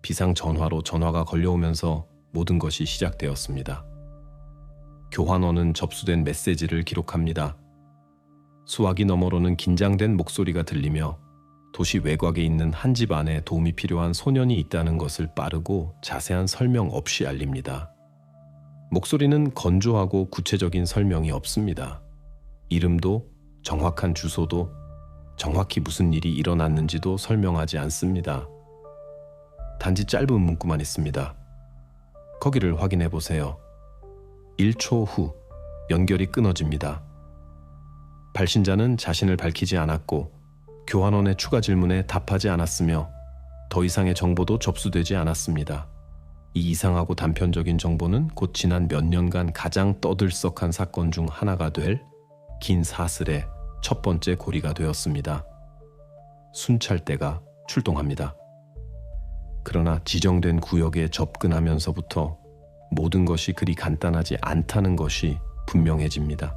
비상 전화로 전화가 걸려오면서 모든 것이 시작되었습니다. 교환원은 접수된 메시지를 기록합니다. 수화기 너머로는 긴장된 목소리가 들리며 도시 외곽에 있는 한 집 안에 도움이 필요한 소년이 있다는 것을 빠르고 자세한 설명 없이 알립니다. 목소리는 건조하고 구체적인 설명이 없습니다. 이름도 정확한 주소도 정확히 무슨 일이 일어났는지도 설명하지 않습니다. 단지 짧은 문구만 있습니다. 거기를 확인해 보세요. 1초 후 연결이 끊어집니다. 발신자는 자신을 밝히지 않았고 교환원의 추가 질문에 답하지 않았으며 더 이상의 정보도 접수되지 않았습니다. 이 이상하고 단편적인 정보는 곧 지난 몇 년간 가장 떠들썩한 사건 중 하나가 될 긴 사슬의 첫 번째 고리가 되었습니다. 순찰대가 출동합니다. 그러나 지정된 구역에 접근하면서부터 모든 것이 그리 간단하지 않다는 것이 분명해집니다.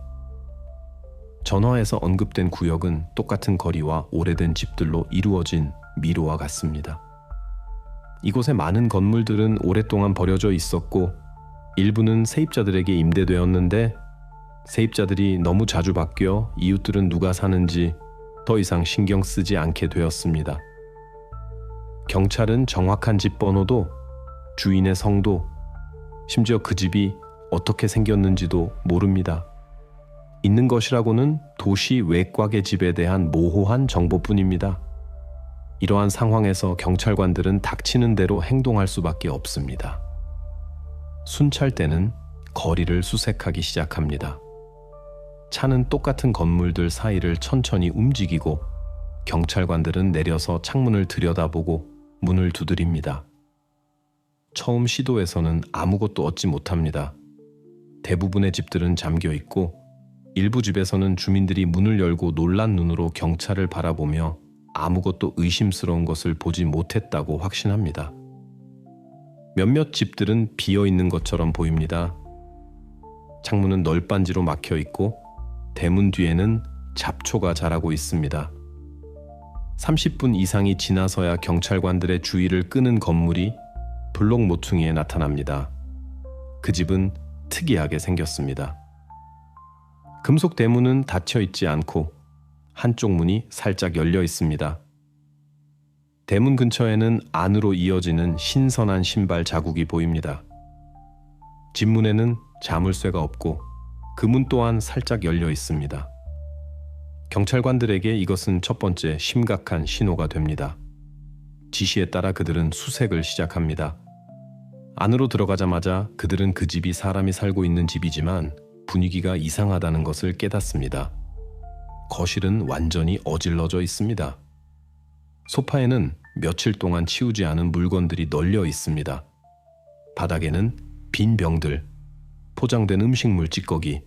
전화에서 언급된 구역은 똑같은 거리와 오래된 집들로 이루어진 미로와 같습니다. 이곳의 많은 건물들은 오랫동안 버려져 있었고 일부는 세입자들에게 임대되었는데 세입자들이 너무 자주 바뀌어 이웃들은 누가 사는지 더 이상 신경 쓰지 않게 되었습니다. 경찰은 정확한 집 번호도 주인의 성도 심지어 그 집이 어떻게 생겼는지도 모릅니다. 있는 것이라고는 도시 외곽의 집에 대한 모호한 정보뿐입니다. 이러한 상황에서 경찰관들은 닥치는 대로 행동할 수밖에 없습니다. 순찰대는 거리를 수색하기 시작합니다. 차는 똑같은 건물들 사이를 천천히 움직이고 경찰관들은 내려서 창문을 들여다보고 문을 두드립니다. 처음 시도에서는 아무것도 얻지 못합니다. 대부분의 집들은 잠겨 있고 일부 집에서는 주민들이 문을 열고 놀란 눈으로 경찰을 바라보며 아무것도 의심스러운 것을 보지 못했다고 확신합니다. 몇몇 집들은 비어 있는 것처럼 보입니다. 창문은 널빤지로 막혀 있고 대문 뒤에는 잡초가 자라고 있습니다. 30분 이상이 지나서야 경찰관들의 주의를 끄는 건물이 블록 모퉁이에 나타납니다. 그 집은 특이하게 생겼습니다. 금속 대문은 닫혀 있지 않고 한쪽 문이 살짝 열려 있습니다. 대문 근처에는 안으로 이어지는 신선한 신발 자국이 보입니다. 집문에는 자물쇠가 없고 그 문 또한 살짝 열려 있습니다. 경찰관들에게 이것은 첫 번째 심각한 신호가 됩니다. 지시에 따라 그들은 수색을 시작합니다. 안으로 들어가자마자 그들은 그 집이 사람이 살고 있는 집이지만 분위기가 이상하다는 것을 깨닫습니다. 거실은 완전히 어질러져 있습니다. 소파에는 며칠 동안 치우지 않은 물건들이 널려 있습니다. 바닥에는 빈 병들, 포장된 음식물 찌꺼기,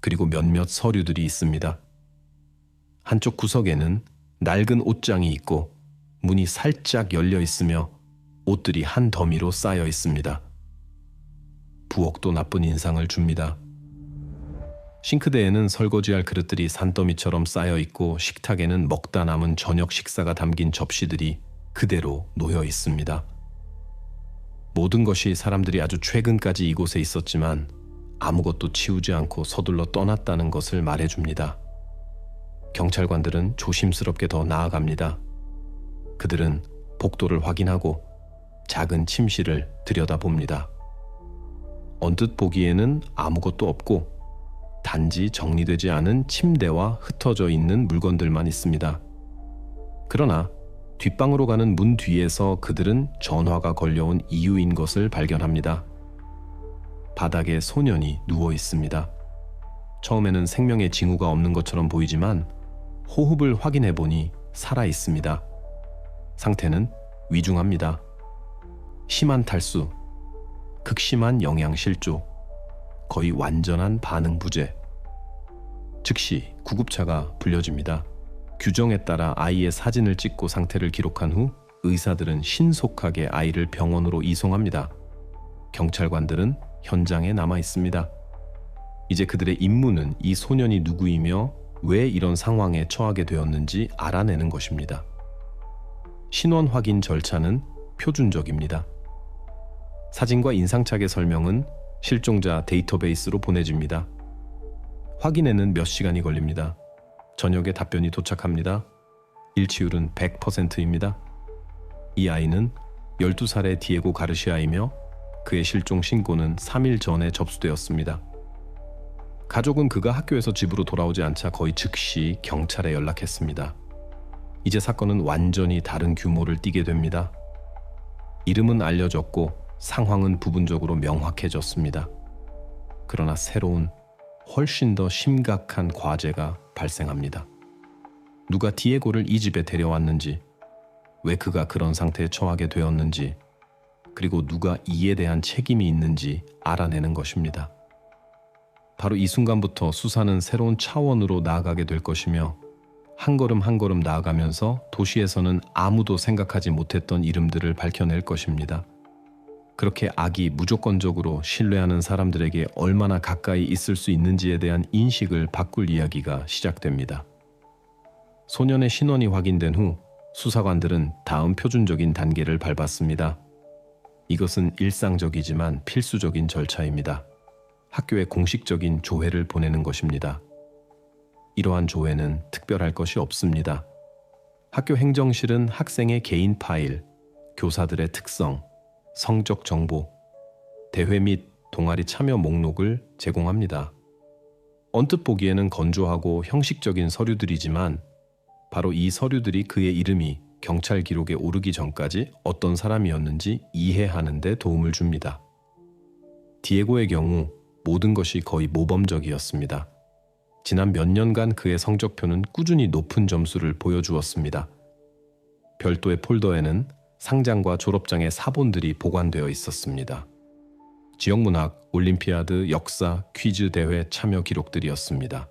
그리고 몇몇 서류들이 있습니다. 한쪽 구석에는 낡은 옷장이 있고 문이 살짝 열려 있으며 옷들이 한 더미로 쌓여 있습니다. 부엌도 나쁜 인상을 줍니다. 싱크대에는 설거지할 그릇들이 산더미처럼 쌓여 있고 식탁에는 먹다 남은 저녁 식사가 담긴 접시들이 그대로 놓여 있습니다. 모든 것이 사람들이 아주 최근까지 이곳에 있었지만 아무것도 치우지 않고 서둘러 떠났다는 것을 말해줍니다. 경찰관들은 조심스럽게 더 나아갑니다. 그들은 복도를 확인하고 작은 침실을 들여다봅니다. 언뜻 보기에는 아무것도 없고 단지 정리되지 않은 침대와 흩어져 있는 물건들만 있습니다. 그러나 뒷방으로 가는 문 뒤에서 그들은 전화가 걸려온 이유인 것을 발견합니다. 바닥에 소년이 누워 있습니다. 처음에는 생명의 징후가 없는 것처럼 보이지만 호흡을 확인해 보니 살아 있습니다. 상태는 위중합니다. 심한 탈수, 극심한 영양실조, 거의 완전한 반응부재. 즉시 구급차가 불려집니다. 규정에 따라 아이의 사진을 찍고 상태를 기록한 후 의사들은 신속하게 아이를 병원으로 이송합니다. 경찰관들은 현장에 남아 있습니다. 이제 그들의 임무는 이 소년이 누구이며 왜 이런 상황에 처하게 되었는지 알아내는 것입니다. 신원 확인 절차는 표준적입니다. 사진과 인상착의 설명은 실종자 데이터베이스로 보내집니다. 확인에는 몇 시간이 걸립니다. 저녁에 답변이 도착합니다. 일치율은 100%입니다. 이 아이는 12살의 디에고 가르시아이며 그의 실종 신고는 3일 전에 접수되었습니다. 가족은 그가 학교에서 집으로 돌아오지 않자 거의 즉시 경찰에 연락했습니다. 이제 사건은 완전히 다른 규모를 띠게 됩니다. 이름은 알려졌고 상황은 부분적으로 명확해졌습니다. 그러나 새로운 훨씬 더 심각한 과제가 발생합니다. 누가 디에고를 이 집에 데려왔는지, 왜 그가 그런 상태에 처하게 되었는지, 그리고 누가 이에 대한 책임이 있는지 알아내는 것입니다. 바로 이 순간부터 수사는 새로운 차원으로 나아가게 될 것이며 한 걸음 한 걸음 나아가면서 도시에서는 아무도 생각하지 못했던 이름들을 밝혀낼 것입니다. 그렇게 악이 무조건적으로 신뢰하는 사람들에게 얼마나 가까이 있을 수 있는지에 대한 인식을 바꿀 이야기가 시작됩니다. 소년의 신원이 확인된 후 수사관들은 다음 표준적인 단계를 밟았습니다. 이것은 일상적이지만 필수적인 절차입니다. 학교에 공식적인 조회를 보내는 것입니다. 이러한 조회는 특별할 것이 없습니다. 학교 행정실은 학생의 개인 파일, 교사들의 특성, 성적 정보, 대회 및 동아리 참여 목록을 제공합니다. 언뜻 보기에는 건조하고 형식적인 서류들이지만 바로 이 서류들이 그의 이름이 경찰 기록에 오르기 전까지 어떤 사람이었는지 이해하는 데 도움을 줍니다. 디에고의 경우 모든 것이 거의 모범적이었습니다. 지난 몇 년간 그의 성적표는 꾸준히 높은 점수를 보여주었습니다. 별도의 폴더에는 상장과 졸업장의 사본들이 보관되어 있었습니다. 지역문학, 올림피아드, 역사, 퀴즈 대회 참여 기록들이었습니다.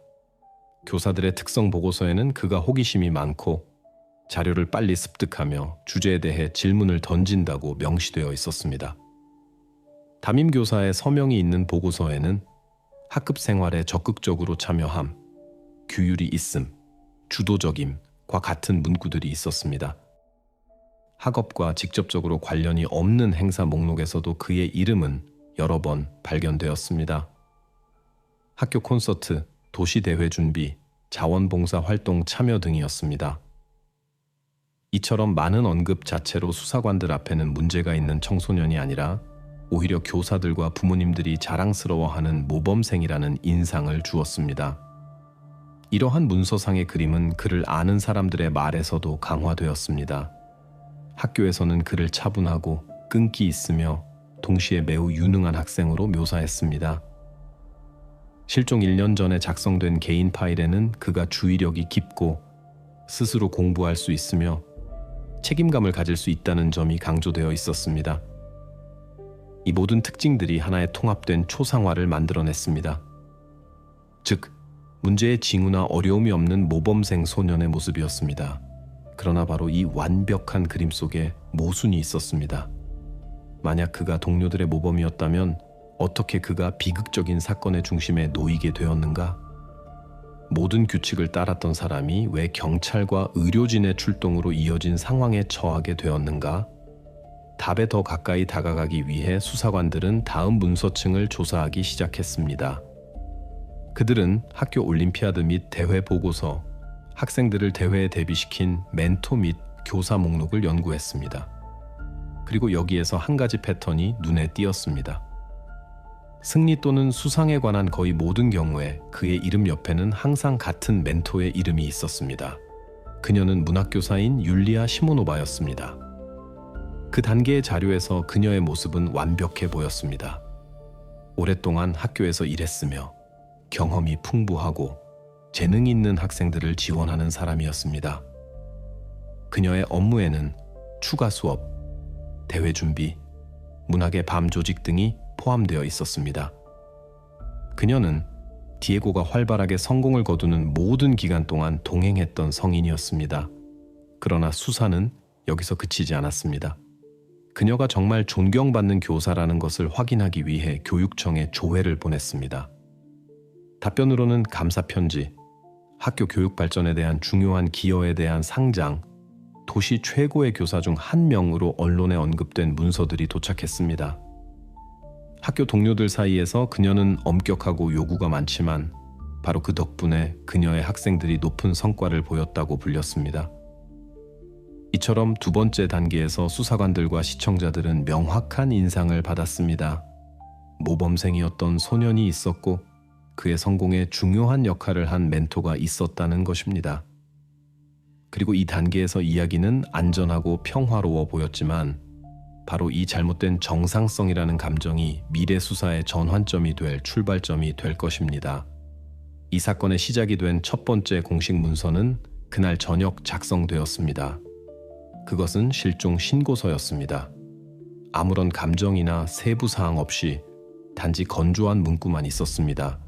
교사들의 특성 보고서에는 그가 호기심이 많고 자료를 빨리 습득하며 주제에 대해 질문을 던진다고 명시되어 있었습니다. 담임교사의 서명이 있는 보고서에는 학급 생활에 적극적으로 참여함, 규율이 있음, 주도적임과 같은 문구들이 있었습니다. 학업과 직접적으로 관련이 없는 행사 목록에서도 그의 이름은 여러 번 발견되었습니다. 학교 콘서트, 도시대회 준비, 자원봉사 활동 참여 등이었습니다. 이처럼 많은 언급 자체로 수사관들 앞에는 문제가 있는 청소년이 아니라 오히려 교사들과 부모님들이 자랑스러워하는 모범생이라는 인상을 주었습니다. 이러한 문서상의 그림은 그를 아는 사람들의 말에서도 강화되었습니다. 학교에서는 그를 차분하고 끈기 있으며 동시에 매우 유능한 학생으로 묘사했습니다. 실종 1년 전에 작성된 개인 파일에는 그가 주의력이 깊고 스스로 공부할 수 있으며 책임감을 가질 수 있다는 점이 강조되어 있었습니다. 이 모든 특징들이 하나의 통합된 초상화를 만들어냈습니다. 즉, 문제의 징후나 어려움이 없는 모범생 소년의 모습이었습니다. 그러나 바로 이 완벽한 그림 속에 모순이 있었습니다. 만약 그가 동료들의 모범이었다면 어떻게 그가 비극적인 사건의 중심에 놓이게 되었는가? 모든 규칙을 따랐던 사람이 왜 경찰과 의료진의 출동으로 이어진 상황에 처하게 되었는가? 답에 더 가까이 다가가기 위해 수사관들은 다음 문서층을 조사하기 시작했습니다. 그들은 학교 올림피아드 및 대회 보고서, 학생들을 대회에 대비시킨 멘토 및 교사 목록을 연구했습니다. 그리고 여기에서 한 가지 패턴이 눈에 띄었습니다. 승리 또는 수상에 관한 거의 모든 경우에 그의 이름 옆에는 항상 같은 멘토의 이름이 있었습니다. 그녀는 문학교사인 율리아 시모노바였습니다. 그 단계의 자료에서 그녀의 모습은 완벽해 보였습니다. 오랫동안 학교에서 일했으며 경험이 풍부하고 재능 있는 학생들을 지원하는 사람이었습니다. 그녀의 업무에는 추가 수업, 대회 준비, 문학의 밤 조직 등이 포함되어 있었습니다. 그녀는 디에고가 활발하게 성공을 거두는 모든 기간 동안 동행했던 성인이었습니다. 그러나 수사는 여기서 그치지 않았습니다. 그녀가 정말 존경받는 교사라는 것을 확인하기 위해 교육청에 조회를 보냈습니다. 답변으로는 감사 편지, 학교 교육 발전에 대한 중요한 기여에 대한 상장, 도시 최고의 교사 중 한 명으로 언론에 언급된 문서들이 도착했습니다. 학교 동료들 사이에서 그녀는 엄격하고 요구가 많지만 바로 그 덕분에 그녀의 학생들이 높은 성과를 보였다고 불렸습니다. 이처럼 두 번째 단계에서 수사관들과 시청자들은 명확한 인상을 받았습니다. 모범생이었던 소년이 있었고 그의 성공에 중요한 역할을 한 멘토가 있었다는 것입니다. 그리고 이 단계에서 이야기는 안전하고 평화로워 보였지만 바로 이 잘못된 정상성이라는 감정이 미래 수사의 전환점이 될 출발점이 될 것입니다. 이 사건의 시작이 된 첫 번째 공식 문서는 그날 저녁 작성되었습니다. 그것은 실종 신고서였습니다. 아무런 감정이나 세부 사항 없이 단지 건조한 문구만 있었습니다.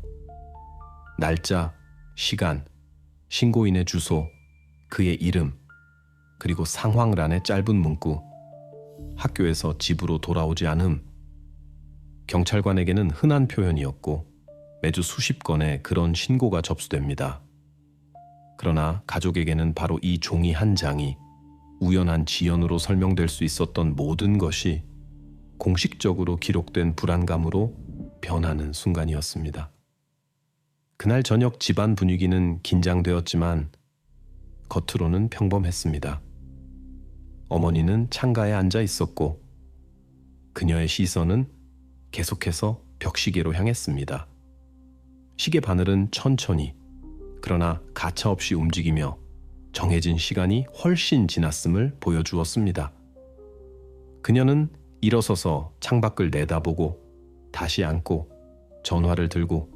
날짜, 시간, 신고인의 주소, 그의 이름, 그리고 상황란의 짧은 문구, 학교에서 집으로 돌아오지 않음. 경찰관에게는 흔한 표현이었고 매주 수십 건의 그런 신고가 접수됩니다. 그러나 가족에게는 바로 이 종이 한 장이 우연한 지연으로 설명될 수 있었던 모든 것이 공식적으로 기록된 불안감으로 변하는 순간이었습니다. 그날 저녁 집안 분위기는 긴장되었지만 겉으로는 평범했습니다. 어머니는 창가에 앉아 있었고 그녀의 시선은 계속해서 벽시계로 향했습니다. 시계 바늘은 천천히 그러나 가차없이 움직이며 정해진 시간이 훨씬 지났음을 보여주었습니다. 그녀는 일어서서 창밖을 내다보고 다시 앉고 전화를 들고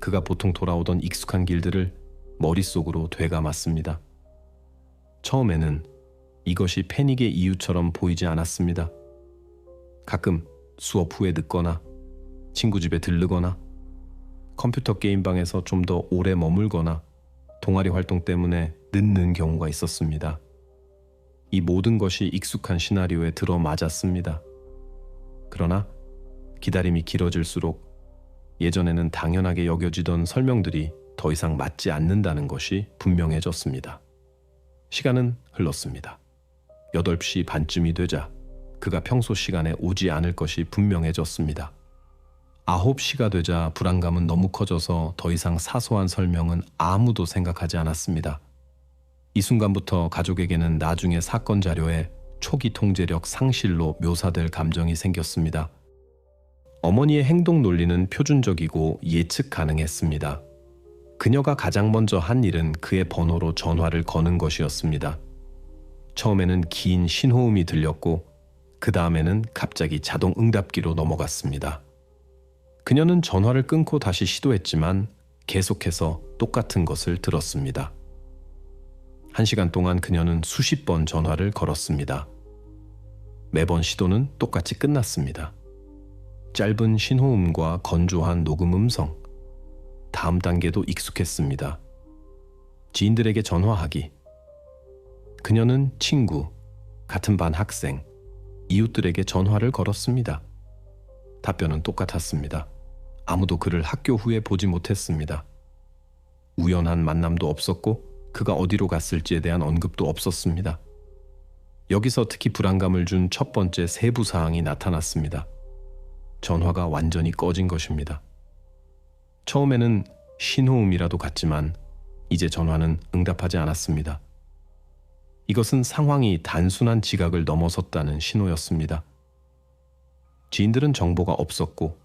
그가 보통 돌아오던 익숙한 길들을 머릿속으로 되감았습니다. 처음에는 이것이 패닉의 이유처럼 보이지 않았습니다. 가끔 수업 후에 늦거나 친구 집에 들르거나 컴퓨터 게임방에서 좀 더 오래 머물거나 동아리 활동 때문에 늦는 경우가 있었습니다. 이 모든 것이 익숙한 시나리오에 들어맞았습니다. 그러나 기다림이 길어질수록 예전에는 당연하게 여겨지던 설명들이 더 이상 맞지 않는다는 것이 분명해졌습니다. 시간은 흘렀습니다. 8시 반쯤이 되자 그가 평소 시간에 오지 않을 것이 분명해졌습니다. 9시가 되자 불안감은 너무 커져서 더 이상 사소한 설명은 아무도 생각하지 않았습니다. 이 순간부터 가족에게는 나중에 사건 자료에 초기 통제력 상실로 묘사될 감정이 생겼습니다. 어머니의 행동 논리는 표준적이고 예측 가능했습니다. 그녀가 가장 먼저 한 일은 그의 번호로 전화를 거는 것이었습니다. 처음에는 긴 신호음이 들렸고 그 다음에는 갑자기 자동 응답기로 넘어갔습니다. 그녀는 전화를 끊고 다시 시도했지만 계속해서 똑같은 것을 들었습니다. 1시간 동안 그녀는 수십 번 전화를 걸었습니다. 매번 시도는 똑같이 끝났습니다. 짧은 신호음과 건조한 녹음 음성. 다음 단계도 익숙했습니다. 지인들에게 전화하기. 그녀는 친구, 같은 반 학생, 이웃들에게 전화를 걸었습니다. 답변은 똑같았습니다. 아무도 그를 학교 후에 보지 못했습니다. 우연한 만남도 없었고 그가 어디로 갔을지에 대한 언급도 없었습니다. 여기서 특히 불안감을 준 첫 번째 세부 사항이 나타났습니다. 전화가 완전히 꺼진 것입니다. 처음에는 신호음이라도 같지만 이제 전화는 응답하지 않았습니다. 이것은 상황이 단순한 지각을 넘어섰다는 신호였습니다. 지인들은 정보가 없었고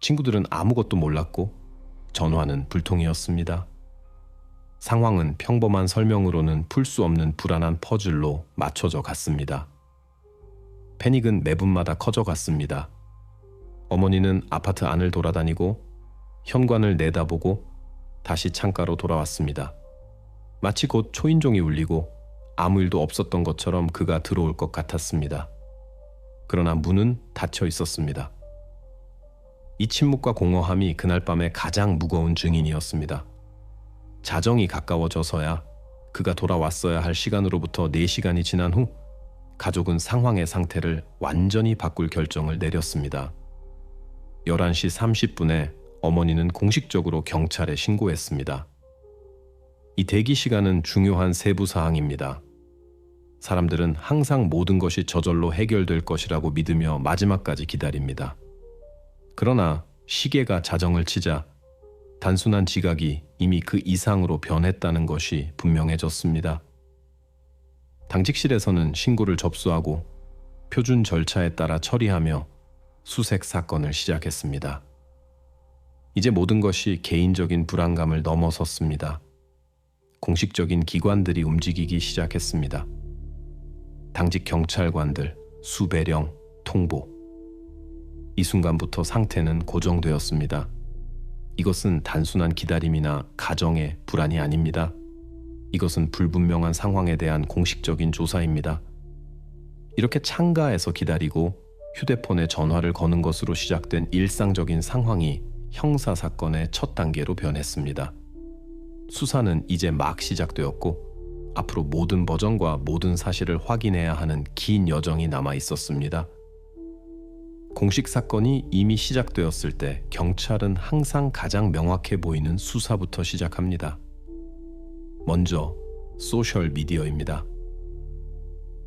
친구들은 아무것도 몰랐고 전화는 불통이었습니다. 상황은 평범한 설명으로는 풀 수 없는 불안한 퍼즐로 맞춰져 갔습니다. 패닉은 매분마다 커져갔습니다. 어머니는 아파트 안을 돌아다니고 현관을 내다보고 다시 창가로 돌아왔습니다. 마치 곧 초인종이 울리고 아무 일도 없었던 것처럼 그가 들어올 것 같았습니다. 그러나 문은 닫혀 있었습니다. 이 침묵과 공허함이 그날 밤의 가장 무거운 증인이었습니다. 자정이 가까워져서야 그가 돌아왔어야 할 시간으로부터 4시간이 지난 후 가족은 상황의 상태를 완전히 바꿀 결정을 내렸습니다. 11시 30분에 어머니는 공식적으로 경찰에 신고했습니다. 이 대기 시간은 중요한 세부 사항입니다. 사람들은 항상 모든 것이 저절로 해결될 것이라고 믿으며 마지막까지 기다립니다. 그러나 시계가 자정을 치자 단순한 지각이 이미 그 이상으로 변했다는 것이 분명해졌습니다. 당직실에서는 신고를 접수하고 표준 절차에 따라 처리하며 수색 사건을 시작했습니다. 이제 모든 것이 개인적인 불안감을 넘어섰습니다. 공식적인 기관들이 움직이기 시작했습니다. 당직 경찰관들, 수배령, 통보. 이 순간부터 상태는 고정되었습니다. 이것은 단순한 기다림이나 가정의 불안이 아닙니다. 이것은 불분명한 상황에 대한 공식적인 조사입니다. 이렇게 창가에서 기다리고 휴대폰에 전화를 거는 것으로 시작된 일상적인 상황이 형사사건의 첫 단계로 변했습니다. 수사는 이제 막 시작되었고 앞으로 모든 버전과 모든 사실을 확인해야 하는 긴 여정이 남아 있었습니다. 공식 사건이 이미 시작되었을 때 경찰은 항상 가장 명확해 보이는 수사부터 시작합니다. 먼저 소셜미디어입니다.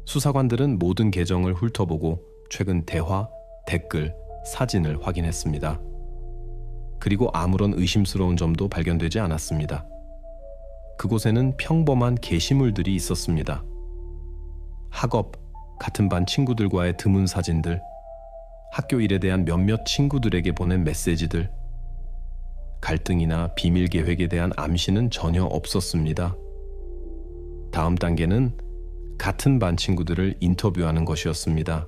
수사관들은 모든 계정을 훑어보고 최근 대화, 댓글, 사진을 확인했습니다. 그리고 아무런 의심스러운 점도 발견되지 않았습니다. 그곳에는 평범한 게시물들이 있었습니다. 학업, 같은 반 친구들과의 드문 사진들, 학교 일에 대한 몇몇 친구들에게 보낸 메시지들, 갈등이나 비밀 계획에 대한 암시는 전혀 없었습니다. 다음 단계는 같은 반 친구들을 인터뷰하는 것이었습니다.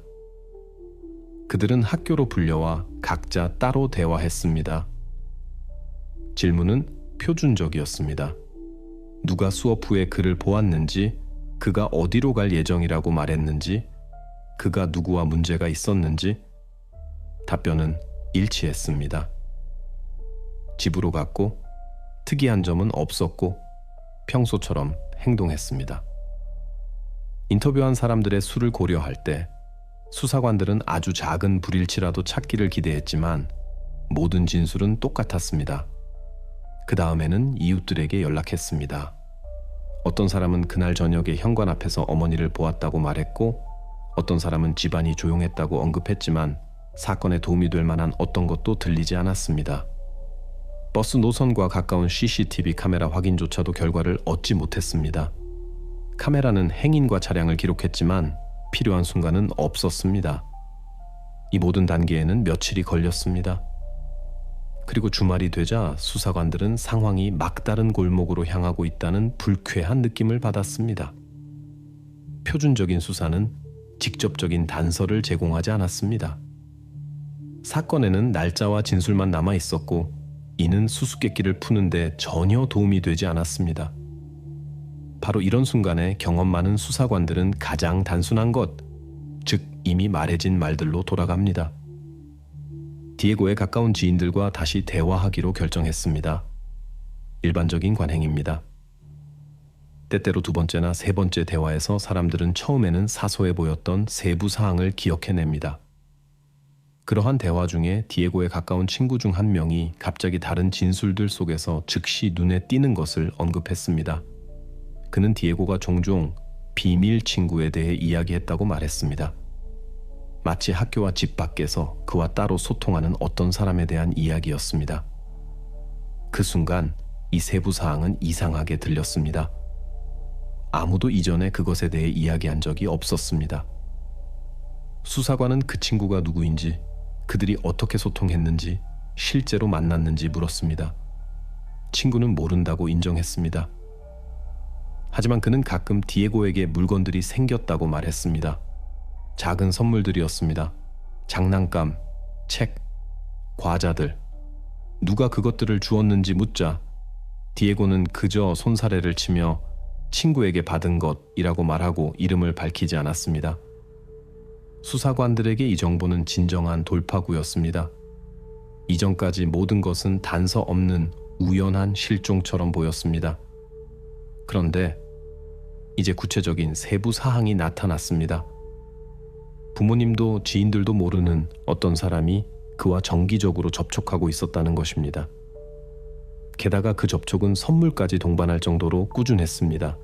그들은 학교로 불려와 각자 따로 대화했습니다. 질문은 표준적이었습니다. 누가 수업 후에 그를 보았는지, 그가 어디로 갈 예정이라고 말했는지, 그가 누구와 문제가 있었는지, 답변은 일치했습니다. 집으로 갔고 특이한 점은 없었고 평소처럼 행동했습니다. 인터뷰한 사람들의 수를 고려할 때 수사관들은 아주 작은 불일치라도 찾기를 기대했지만 모든 진술은 똑같았습니다. 그 다음에는 이웃들에게 연락했습니다. 어떤 사람은 그날 저녁에 현관 앞에서 어머니를 보았다고 말했고 어떤 사람은 집안이 조용했다고 언급했지만 사건에 도움이 될 만한 어떤 것도 들리지 않았습니다. 버스 노선과 가까운 CCTV 카메라 확인조차도 결과를 얻지 못했습니다. 카메라는 행인과 차량을 기록했지만 필요한 순간은 없었습니다. 이 모든 단계에는 며칠이 걸렸습니다. 그리고 주말이 되자 수사관들은 상황이 막다른 골목으로 향하고 있다는 불쾌한 느낌을 받았습니다. 표준적인 수사는 직접적인 단서를 제공하지 않았습니다. 사건에는 날짜와 진술만 남아 있었고 이는 수수께끼를 푸는데 전혀 도움이 되지 않았습니다. 바로 이런 순간에 경험 많은 수사관들은 가장 단순한 것, 즉 이미 말해진 말들로 돌아갑니다. 디에고의 가까운 지인들과 다시 대화하기로 결정했습니다. 일반적인 관행입니다. 때때로 두 번째나 세 번째 대화에서 사람들은 처음에는 사소해 보였던 세부 사항을 기억해냅니다. 그러한 대화 중에 디에고의 가까운 친구 중 한 명이 갑자기 다른 진술들 속에서 즉시 눈에 띄는 것을 언급했습니다. 그는 디에고가 종종 비밀 친구에 대해 이야기했다고 말했습니다. 마치 학교와 집 밖에서 그와 따로 소통하는 어떤 사람에 대한 이야기였습니다. 그 순간 이 세부 사항은 이상하게 들렸습니다. 아무도 이전에 그것에 대해 이야기한 적이 없었습니다. 수사관은 그 친구가 누구인지, 그들이 어떻게 소통했는지, 실제로 만났는지 물었습니다. 친구는 모른다고 인정했습니다. 하지만 그는 가끔 디에고에게 물건들이 생겼다고 말했습니다. 작은 선물들이었습니다. 장난감, 책, 과자들. 누가 그것들을 주었는지 묻자 디에고는 그저 손사래를 치며 친구에게 받은 것이라고 말하고 이름을 밝히지 않았습니다. 수사관들에게 이 정보는 진정한 돌파구였습니다. 이전까지 모든 것은 단서 없는 우연한 실종처럼 보였습니다. 그런데 이제 구체적인 세부 사항이 나타났습니다. 부모님도 지인들도 모르는 어떤 사람이 그와 정기적으로 접촉하고 있었다는 것입니다. 게다가 그 접촉은 선물까지 동반할 정도로 꾸준했습니다.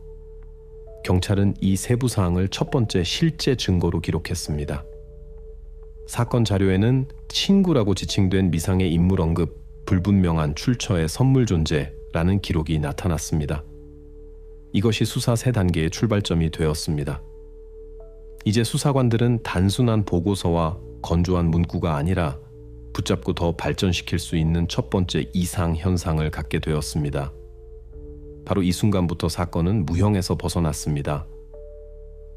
경찰은 이 세부 사항을 첫 번째 실제 증거로 기록했습니다. 사건 자료에는 친구라고 지칭된 미상의 인물 언급, 불분명한 출처의 선물 존재라는 기록이 나타났습니다. 이것이 수사 세 단계의 출발점이 되었습니다. 이제 수사관들은 단순한 보고서와 건조한 문구가 아니라 붙잡고 더 발전시킬 수 있는 첫 번째 이상 현상을 갖게 되었습니다. 바로 이 순간부터 사건은 무형에서 벗어났습니다.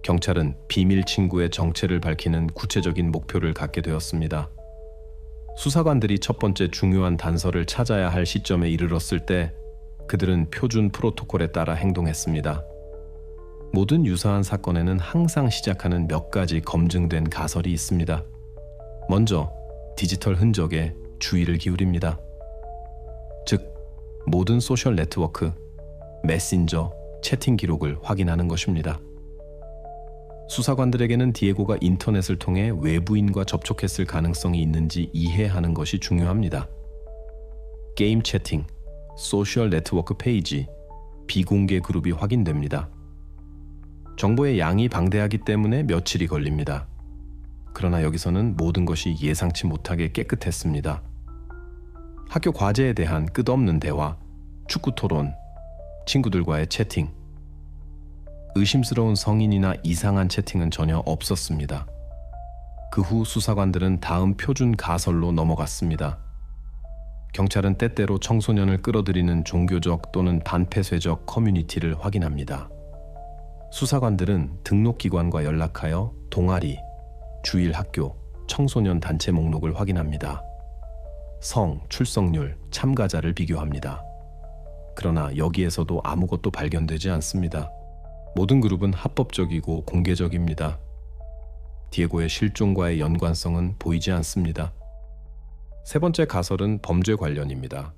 경찰은 비밀 친구의 정체를 밝히는 구체적인 목표를 갖게 되었습니다. 수사관들이 첫 번째 중요한 단서를 찾아야 할 시점에 이르렀을 때 그들은 표준 프로토콜에 따라 행동했습니다. 모든 유사한 사건에는 항상 시작하는 몇 가지 검증된 가설이 있습니다. 먼저 디지털 흔적에 주의를 기울입니다. 즉, 모든 소셜 네트워크, 메신저, 채팅 기록을 확인하는 것입니다. 수사관들에게는 디에고가 인터넷을 통해 외부인과 접촉했을 가능성이 있는지 이해하는 것이 중요합니다. 게임 채팅, 소셜 네트워크 페이지, 비공개 그룹이 확인됩니다. 정보의 양이 방대하기 때문에 며칠이 걸립니다. 그러나 여기서는 모든 것이 예상치 못하게 깨끗했습니다. 학교 과제에 대한 끝없는 대화, 축구 토론, 친구들과의 채팅. 의심스러운 성인이나 이상한 채팅은 전혀 없었습니다. 그 후 수사관들은 다음 표준 가설로 넘어갔습니다. 경찰은 때때로 청소년을 끌어들이는 종교적 또는 반폐쇄적 커뮤니티를 확인합니다. 수사관들은 등록기관과 연락하여 동아리, 주일 학교, 청소년 단체 목록을 확인합니다. 성, 출석률, 참가자를 비교합니다. 그러나 여기에서도 아무것도 발견되지 않습니다. 모든 그룹은 합법적이고 공개적입니다. 디에고의 실종과의 연관성은 보이지 않습니다. 세 번째 가설은 범죄 관련입니다.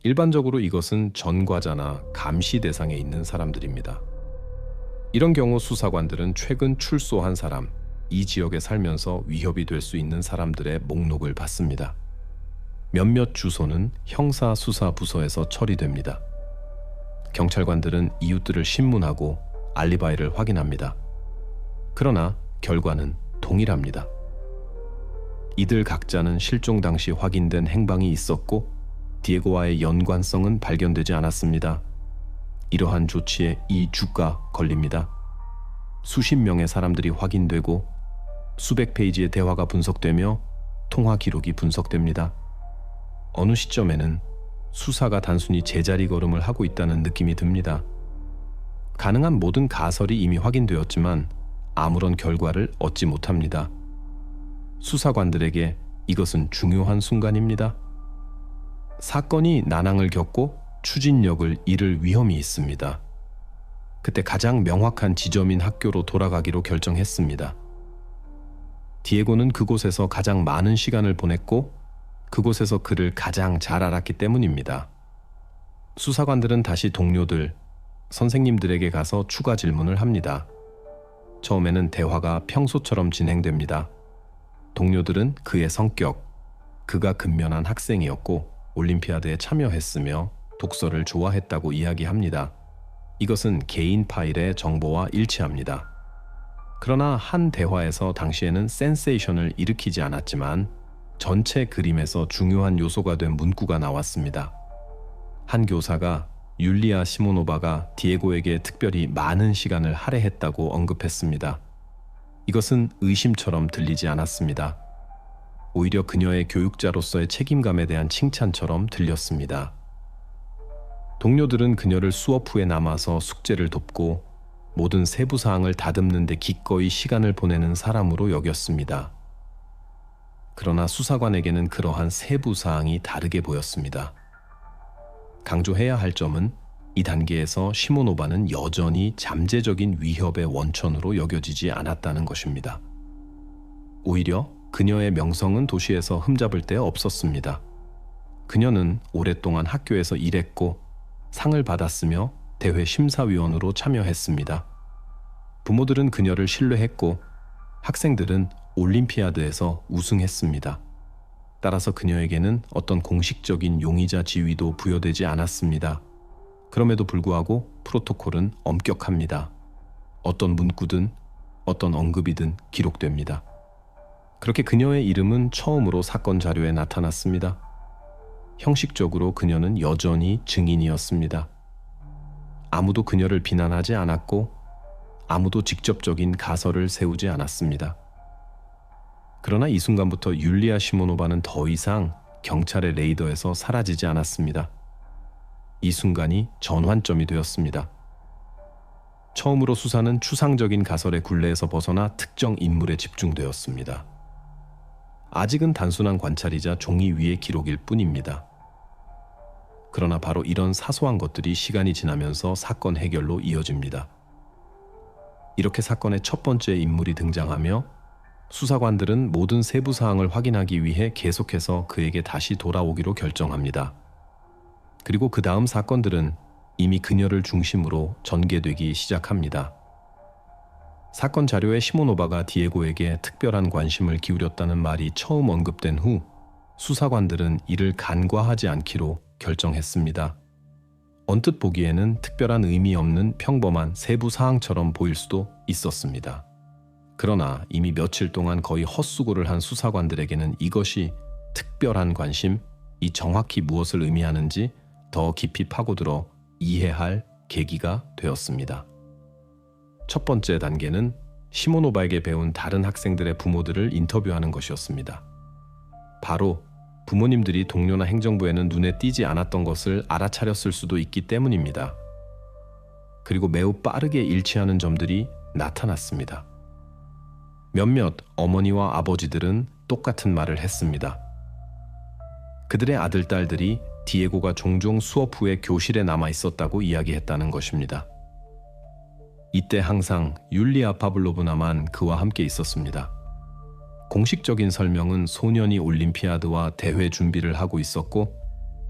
일반적으로 이것은 전과자나 감시 대상에 있는 사람들입니다. 이런 경우 수사관들은 최근 출소한 사람, 이 지역에 살면서 위협이 될 수 있는 사람들의 목록을 받습니다. 몇몇 주소는 형사수사부서에서 처리됩니다. 경찰관들은 이웃들을 신문하고 알리바이를 확인합니다. 그러나 결과는 동일합니다. 이들 각자는 실종 당시 확인된 행방이 있었고 디에고와의 연관성은 발견되지 않았습니다. 이러한 조치에 이 주가 걸립니다. 수십 명의 사람들이 확인되고 수백 페이지의 대화가 분석되며 통화 기록이 분석됩니다. 어느 시점에는 수사가 단순히 제자리 걸음을 하고 있다는 느낌이 듭니다. 가능한 모든 가설이 이미 확인되었지만 아무런 결과를 얻지 못합니다. 수사관들에게 이것은 중요한 순간입니다. 사건이 난항을 겪고 추진력을 잃을 위험이 있습니다. 그때 가장 명확한 지점인 학교로 돌아가기로 결정했습니다. 디에고는 그곳에서 가장 많은 시간을 보냈고 그곳에서 그를 가장 잘 알았기 때문입니다. 수사관들은 다시 동료들, 선생님들에게 가서 추가 질문을 합니다. 처음에는 대화가 평소처럼 진행됩니다. 동료들은 그의 성격, 그가 근면한 학생이었고 올림피아드에 참여했으며 독서를 좋아했다고 이야기합니다. 이것은 개인 파일의 정보와 일치합니다. 그러나 한 대화에서 당시에는 센세이션을 일으키지 않았지만 전체 그림에서 중요한 요소가 된 문구가 나왔습니다. 한 교사가 율리아 시모노바가 디에고에게 특별히 많은 시간을 할애했다고 언급했습니다. 이것은 의심처럼 들리지 않았습니다. 오히려 그녀의 교육자로서의 책임감에 대한 칭찬처럼 들렸습니다. 동료들은 그녀를 수업 후에 남아서 숙제를 돕고 모든 세부 사항을 다듬는 데 기꺼이 시간을 보내는 사람으로 여겼습니다. 그러나 수사관에게는 그러한 세부 사항이 다르게 보였습니다. 강조해야 할 점은 이 단계에서 시모노바는 여전히 잠재적인 위협의 원천으로 여겨지지 않았다는 것입니다. 오히려 그녀의 명성은 도시에서 흠잡을 데 없었습니다. 그녀는 오랫동안 학교에서 일했고 상을 받았으며 대회 심사위원으로 참여했습니다. 부모들은 그녀를 신뢰했고 학생들은 올림피아드에서 우승했습니다. 따라서 그녀에게는 어떤 공식적인 용의자 지위도 부여되지 않았습니다. 그럼에도 불구하고 프로토콜은 엄격합니다. 어떤 문구든 어떤 언급이든 기록됩니다. 그렇게 그녀의 이름은 처음으로 사건 자료에 나타났습니다. 형식적으로 그녀는 여전히 증인이었습니다. 아무도 그녀를 비난하지 않았고 아무도 직접적인 가설을 세우지 않았습니다. 그러나 이 순간부터 율리아 시모노바는 더 이상 경찰의 레이더에서 사라지지 않았습니다. 이 순간이 전환점이 되었습니다. 처음으로 수사는 추상적인 가설의 굴레에서 벗어나 특정 인물에 집중되었습니다. 아직은 단순한 관찰이자 종이 위의 기록일 뿐입니다. 그러나 바로 이런 사소한 것들이 시간이 지나면서 사건 해결로 이어집니다. 이렇게 사건의 첫 번째 인물이 등장하며 수사관들은 모든 세부 사항을 확인하기 위해 계속해서 그에게 다시 돌아오기로 결정합니다. 그리고 그 다음 사건들은 이미 그녀를 중심으로 전개되기 시작합니다. 사건 자료에 시모노바가 디에고에게 특별한 관심을 기울였다는 말이 처음 언급된 후 수사관들은 이를 간과하지 않기로 결정했습니다. 언뜻 보기에는 특별한 의미 없는 평범한 세부 사항처럼 보일 수도 있었습니다. 그러나 이미 며칠 동안 거의 헛수고를 한 수사관들에게는 이것이 특별한 관심, 이 정확히 무엇을 의미하는지 더 깊이 파고들어 이해할 계기가 되었습니다. 첫 번째 단계는 시모노바에게 배운 다른 학생들의 부모들을 인터뷰하는 것이었습니다. 바로 부모님들이 동료나 행정부에는 눈에 띄지 않았던 것을 알아차렸을 수도 있기 때문입니다. 그리고 매우 빠르게 일치하는 점들이 나타났습니다. 몇몇 어머니와 아버지들은 똑같은 말을 했습니다. 그들의 아들, 딸들이 디에고가 종종 수업 후에 교실에 남아 있었다고 이야기했다는 것입니다. 이때 항상 율리아 파블로브나만 그와 함께 있었습니다. 공식적인 설명은 소년이 올림피아드와 대회 준비를 하고 있었고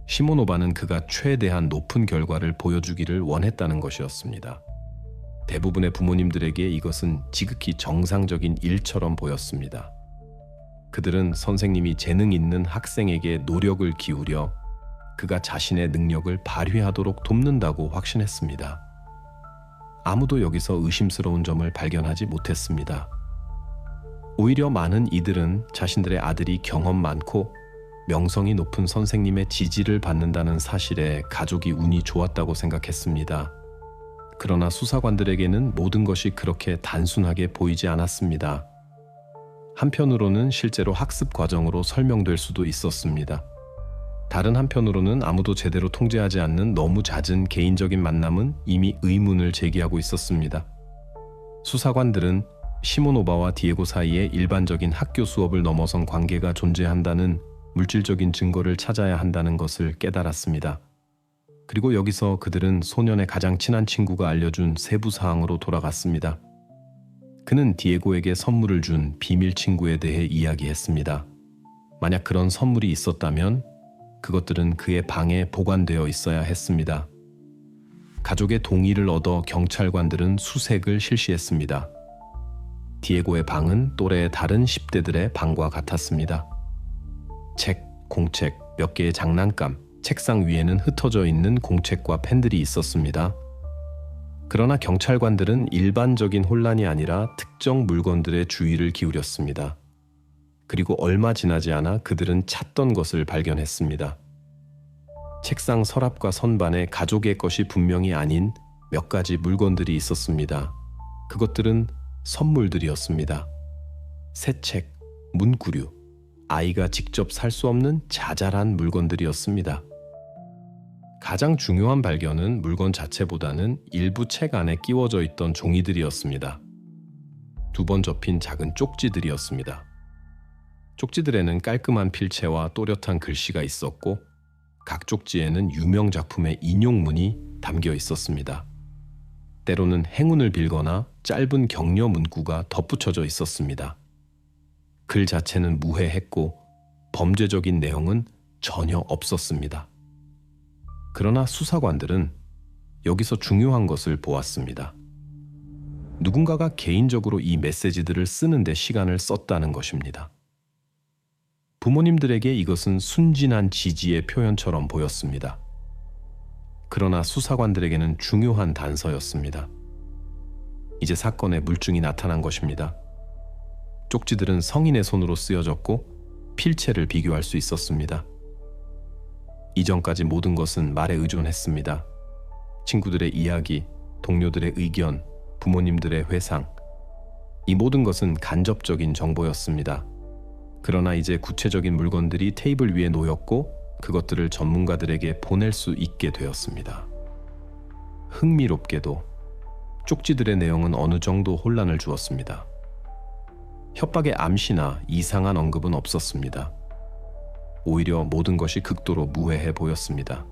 시모노바는 그가 최대한 높은 결과를 보여주기를 원했다는 것이었습니다. 대부분의 부모님들에게 이것은 지극히 정상적인 일처럼 보였습니다. 그들은 선생님이 재능 있는 학생에게 노력을 기울여 그가 자신의 능력을 발휘하도록 돕는다고 확신했습니다. 아무도 여기서 의심스러운 점을 발견하지 못했습니다. 오히려 많은 이들은 자신들의 아들이 경험 많고 명성이 높은 선생님의 지지를 받는다는 사실에 가족이 운이 좋았다고 생각했습니다. 그러나 수사관들에게는 모든 것이 그렇게 단순하게 보이지 않았습니다. 한편으로는 실제로 학습 과정으로 설명될 수도 있었습니다. 다른 한편으로는 아무도 제대로 통제하지 않는 너무 잦은 개인적인 만남은 이미 의문을 제기하고 있었습니다. 수사관들은 시모노바와 디에고 사이에 일반적인 학교 수업을 넘어선 관계가 존재한다는 물질적인 증거를 찾아야 한다는 것을 깨달았습니다. 그리고 여기서 그들은 소년의 가장 친한 친구가 알려준 세부 사항으로 돌아갔습니다. 그는 디에고에게 선물을 준 비밀 친구에 대해 이야기했습니다. 만약 그런 선물이 있었다면 그것들은 그의 방에 보관되어 있어야 했습니다. 가족의 동의를 얻어 경찰관들은 수색을 실시했습니다. 디에고의 방은 또래의 다른 10대들의 방과 같았습니다. 책, 공책, 몇 개의 장난감, 책상 위에는 흩어져 있는 공책과 펜들이 있었습니다. 그러나 경찰관들은 일반적인 혼란이 아니라 특정 물건들의 주의를 기울였습니다. 그리고 얼마 지나지 않아 그들은 찾던 것을 발견했습니다. 책상 서랍과 선반에 가족의 것이 분명히 아닌 몇 가지 물건들이 있었습니다. 그것들은 선물들이었습니다. 새 책, 문구류, 아이가 직접 살 수 없는 자잘한 물건들이었습니다. 가장 중요한 발견은 물건 자체보다는 일부 책 안에 끼워져 있던 종이들이었습니다. 두 번 접힌 작은 쪽지들이었습니다. 쪽지들에는 깔끔한 필체와 또렷한 글씨가 있었고 각 쪽지에는 유명 작품의 인용문이 담겨 있었습니다. 때로는 행운을 빌거나 짧은 격려 문구가 덧붙여져 있었습니다. 글 자체는 무해했고 범죄적인 내용은 전혀 없었습니다. 그러나 수사관들은 여기서 중요한 것을 보았습니다. 누군가가 개인적으로 이 메시지들을 쓰는데 시간을 썼다는 것입니다. 부모님들에게 이것은 순진한 지지의 표현처럼 보였습니다. 그러나 수사관들에게는 중요한 단서였습니다. 이제 사건의 물증이 나타난 것입니다. 쪽지들은 성인의 손으로 쓰여졌고 필체를 비교할 수 있었습니다. 이전까지 모든 것은 말에 의존했습니다. 친구들의 이야기, 동료들의 의견, 부모님들의 회상, 이 모든 것은 간접적인 정보였습니다. 그러나 이제 구체적인 물건들이 테이블 위에 놓였고 그것들을 전문가들에게 보낼 수 있게 되었습니다. 흥미롭게도 쪽지들의 내용은 어느 정도 혼란을 주었습니다. 협박의 암시나 이상한 언급은 없었습니다. 오히려 모든 것이 극도로 무해해 보였습니다.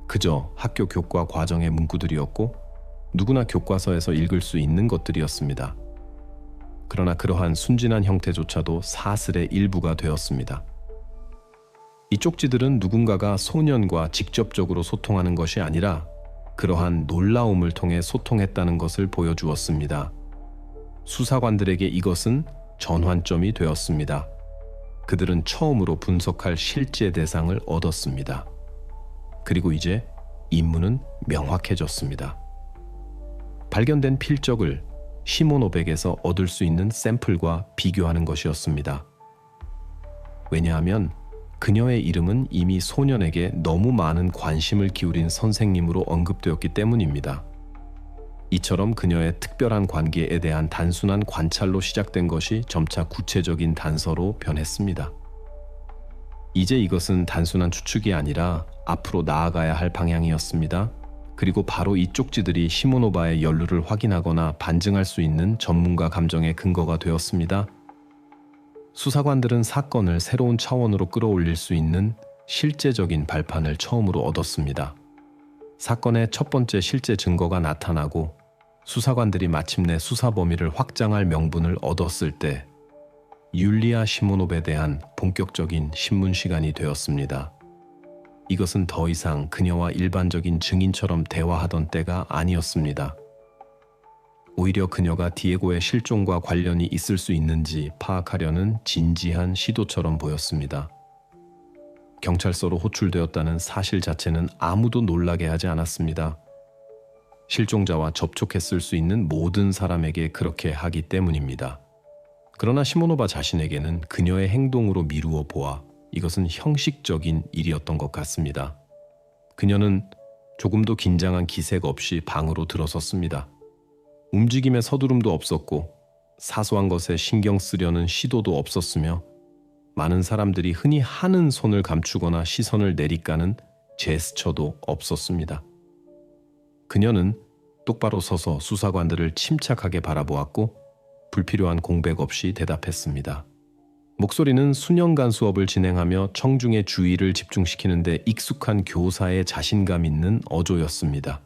그저 학교 교과 과정의 문구들이었고 누구나 교과서에서 읽을 수 있는 것들이었습니다. 그러나 그러한 순진한 형태조차도 사슬의 일부가 되었습니다. 이 쪽지들은 누군가가 소년과 직접적으로 소통하는 것이 아니라 그러한 놀라움을 통해 소통했다는 것을 보여주었습니다. 수사관들에게 이것은 전환점이 되었습니다. 그들은 처음으로 분석할 실제 대상을 얻었습니다. 그리고 이제 임무는 명확해졌습니다. 발견된 필적을 시모노백에서 얻을 수 있는 샘플과 비교하는 것이었습니다. 왜냐하면 그녀의 이름은 이미 소년에게 너무 많은 관심을 기울인 선생님으로 언급되었기 때문입니다. 이처럼 그녀의 특별한 관계에 대한 단순한 관찰로 시작된 것이 점차 구체적인 단서로 변했습니다. 이제 이것은 단순한 추측이 아니라 앞으로 나아가야 할 방향이었습니다. 그리고 바로 이 쪽지들이 시모노바의 연루를 확인하거나 반증할 수 있는 전문가 감정의 근거가 되었습니다. 수사관들은 사건을 새로운 차원으로 끌어올릴 수 있는 실제적인 발판을 처음으로 얻었습니다. 사건의 첫 번째 실제 증거가 나타나고 수사관들이 마침내 수사 범위를 확장할 명분을 얻었을 때 율리아 시모노베에 대한 본격적인 신문 시간이 되었습니다. 이것은 더 이상 그녀와 일반적인 증인처럼 대화하던 때가 아니었습니다. 오히려 그녀가 디에고의 실종과 관련이 있을 수 있는지 파악하려는 진지한 시도처럼 보였습니다. 경찰서로 호출되었다는 사실 자체는 아무도 놀라게 하지 않았습니다. 실종자와 접촉했을 수 있는 모든 사람에게 그렇게 하기 때문입니다. 그러나 시모노바 자신에게는 그녀의 행동으로 미루어 보아 이것은 형식적인 일이었던 것 같습니다. 그녀는 조금도 긴장한 기색 없이 방으로 들어섰습니다. 움직임에 서두름도 없었고 사소한 것에 신경 쓰려는 시도도 없었으며 많은 사람들이 흔히 하는 손을 감추거나 시선을 내리까는 제스처도 없었습니다. 그녀는 똑바로 서서 수사관들을 침착하게 바라보았고 불필요한 공백 없이 대답했습니다. 목소리는 수년간 수업을 진행하며 청중의 주의를 집중시키는 데 익숙한 교사의 자신감 있는 어조였습니다.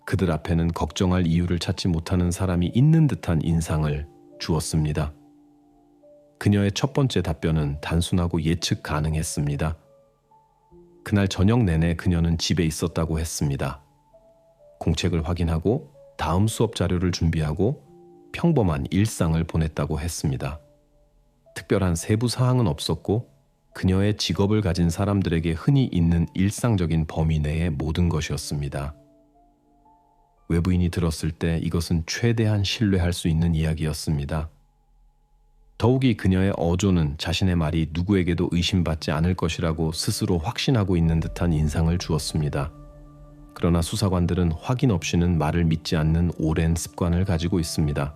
그들 앞에는 걱정할 이유를 찾지 못하는 사람이 있는 듯한 인상을 주었습니다. 그녀의 첫 번째 답변은 단순하고 예측 가능했습니다. 그날 저녁 내내 그녀는 집에 있었다고 했습니다. 공책을 확인하고 다음 수업 자료를 준비하고 평범한 일상을 보냈다고 했습니다. 특별한 세부 사항은 없었고 그녀의 직업을 가진 사람들에게 흔히 있는 일상적인 범위 내의 모든 것이었습니다. 외부인이 들었을 때 이것은 최대한 신뢰할 수 있는 이야기였습니다. 더욱이 그녀의 어조는 자신의 말이 누구에게도 의심받지 않을 것이라고 스스로 확신하고 있는 듯한 인상을 주었습니다. 그러나 수사관들은 확인 없이는 말을 믿지 않는 오랜 습관을 가지고 있습니다.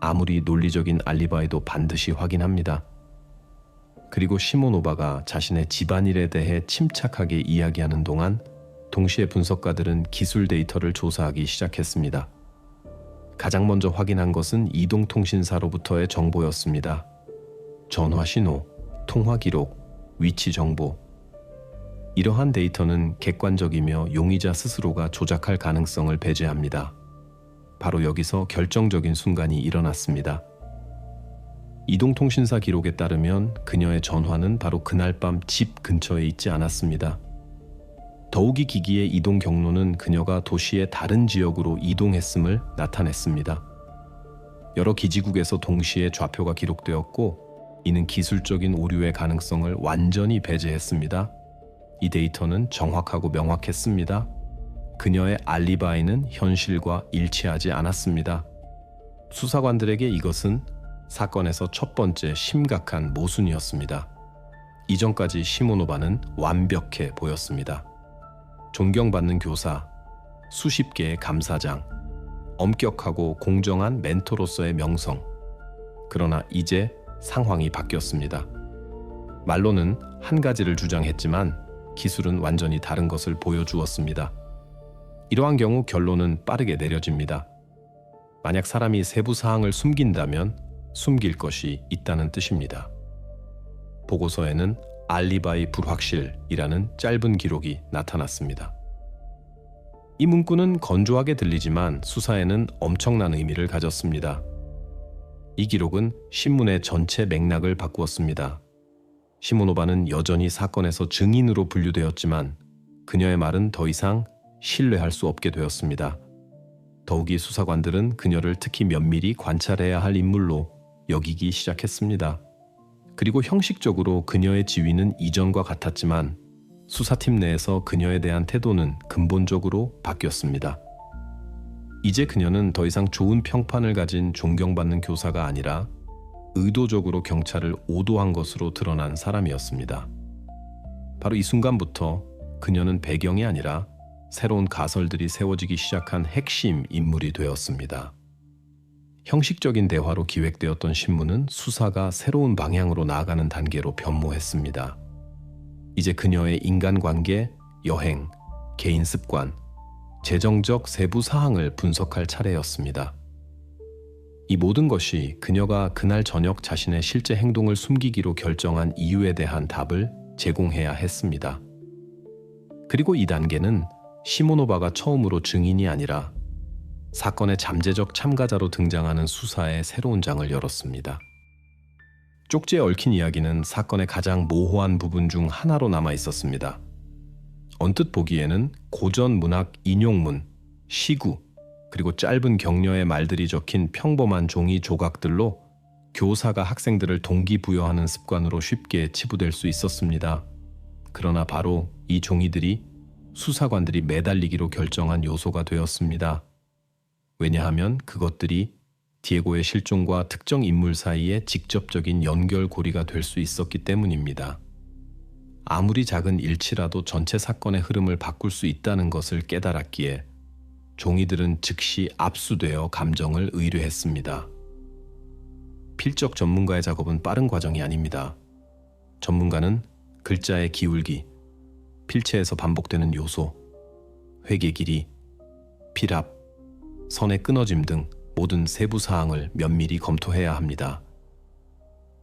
아무리 논리적인 알리바이도 반드시 확인합니다. 그리고 시모노바가 자신의 집안일에 대해 침착하게 이야기하는 동안 동시에 분석가들은 기술 데이터를 조사하기 시작했습니다. 가장 먼저 확인한 것은 이동통신사로부터의 정보였습니다. 전화 신호, 통화 기록, 위치 정보. 이러한 데이터는 객관적이며 용의자 스스로가 조작할 가능성을 배제합니다. 바로 여기서 결정적인 순간이 일어났습니다. 이동통신사 기록에 따르면 그녀의 전화는 바로 그날 밤 집 근처에 있지 않았습니다. 더욱이 기기의 이동 경로는 그녀가 도시의 다른 지역으로 이동했음을 나타냈습니다. 여러 기지국에서 동시에 좌표가 기록되었고 이는 기술적인 오류의 가능성을 완전히 배제했습니다. 이 데이터는 정확하고 명확했습니다. 그녀의 알리바이는 현실과 일치하지 않았습니다. 수사관들에게 이것은 사건에서 첫 번째 심각한 모순이었습니다. 이전까지 시모노바는 완벽해 보였습니다. 존경받는 교사, 수십 개의 감사장, 엄격하고 공정한 멘토로서의 명성. 그러나 이제 상황이 바뀌었습니다. 말로는 한 가지를 주장했지만 기술은 완전히 다른 것을 보여주었습니다. 이러한 경우 결론은 빠르게 내려집니다. 만약 사람이 세부 사항을 숨긴다면 숨길 것이 있다는 뜻입니다. 보고서에는 알리바이 불확실이라는 짧은 기록이 나타났습니다. 이 문구는 건조하게 들리지만 수사에는 엄청난 의미를 가졌습니다. 이 기록은 신문의 전체 맥락을 바꾸었습니다. 시모노바는 여전히 사건에서 증인으로 분류되었지만 그녀의 말은 더 이상 신뢰할 수 없게 되었습니다. 더욱이 수사관들은 그녀를 특히 면밀히 관찰해야 할 인물로 여기기 시작했습니다. 그리고 형식적으로 그녀의 지위는 이전과 같았지만 수사팀 내에서 그녀에 대한 태도는 근본적으로 바뀌었습니다. 이제 그녀는 더 이상 좋은 평판을 가진 존경받는 교사가 아니라 의도적으로 경찰을 오도한 것으로 드러난 사람이었습니다. 바로 이 순간부터 그녀는 배경이 아니라 새로운 가설들이 세워지기 시작한 핵심 인물이 되었습니다. 형식적인 대화로 기획되었던 신문은 수사가 새로운 방향으로 나아가는 단계로 변모했습니다. 이제 그녀의 인간관계, 여행, 개인 습관, 재정적 세부 사항을 분석할 차례였습니다. 이 모든 것이 그녀가 그날 저녁 자신의 실제 행동을 숨기기로 결정한 이유에 대한 답을 제공해야 했습니다. 그리고 이 단계는 시모노바가 처음으로 증인이 아니라 사건의 잠재적 참가자로 등장하는 수사의 새로운 장을 열었습니다. 쪽지에 얽힌 이야기는 사건의 가장 모호한 부분 중 하나로 남아 있었습니다. 언뜻 보기에는 고전 문학 인용문, 시구, 그리고 짧은 격려의 말들이 적힌 평범한 종이 조각들로 교사가 학생들을 동기부여하는 습관으로 쉽게 치부될 수 있었습니다. 그러나 바로 이 종이들이 수사관들이 매달리기로 결정한 요소가 되었습니다. 왜냐하면 그것들이 디에고의 실종과 특정 인물 사이에 직접적인 연결고리가 될 수 있었기 때문입니다. 아무리 작은 일치라도 전체 사건의 흐름을 바꿀 수 있다는 것을 깨달았기에 종이들은 즉시 압수되어 감정을 의뢰했습니다. 필적 전문가의 작업은 빠른 과정이 아닙니다. 전문가는 글자의 기울기, 필체에서 반복되는 요소, 회계 길이, 필합, 선의 끊어짐 등 모든 세부 사항을 면밀히 검토해야 합니다.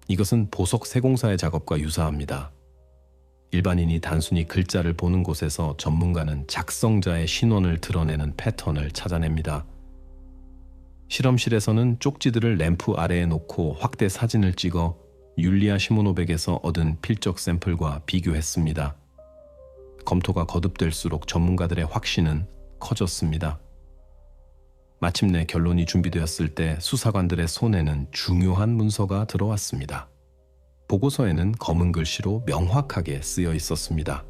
이것은 보석 세공사의 작업과 유사합니다. 일반인이 단순히 글자를 보는 곳에서 전문가는 작성자의 신원을 드러내는 패턴을 찾아냅니다. 실험실에서는 쪽지들을 램프 아래에 놓고 확대 사진을 찍어 율리아 시모노백에서 얻은 필적 샘플과 비교했습니다. 검토가 거듭될수록 전문가들의 확신은 커졌습니다. 마침내 결론이 준비되었을 때 수사관들의 손에는 중요한 문서가 들어왔습니다. 보고서에는 검은 글씨로 명확하게 쓰여 있었습니다.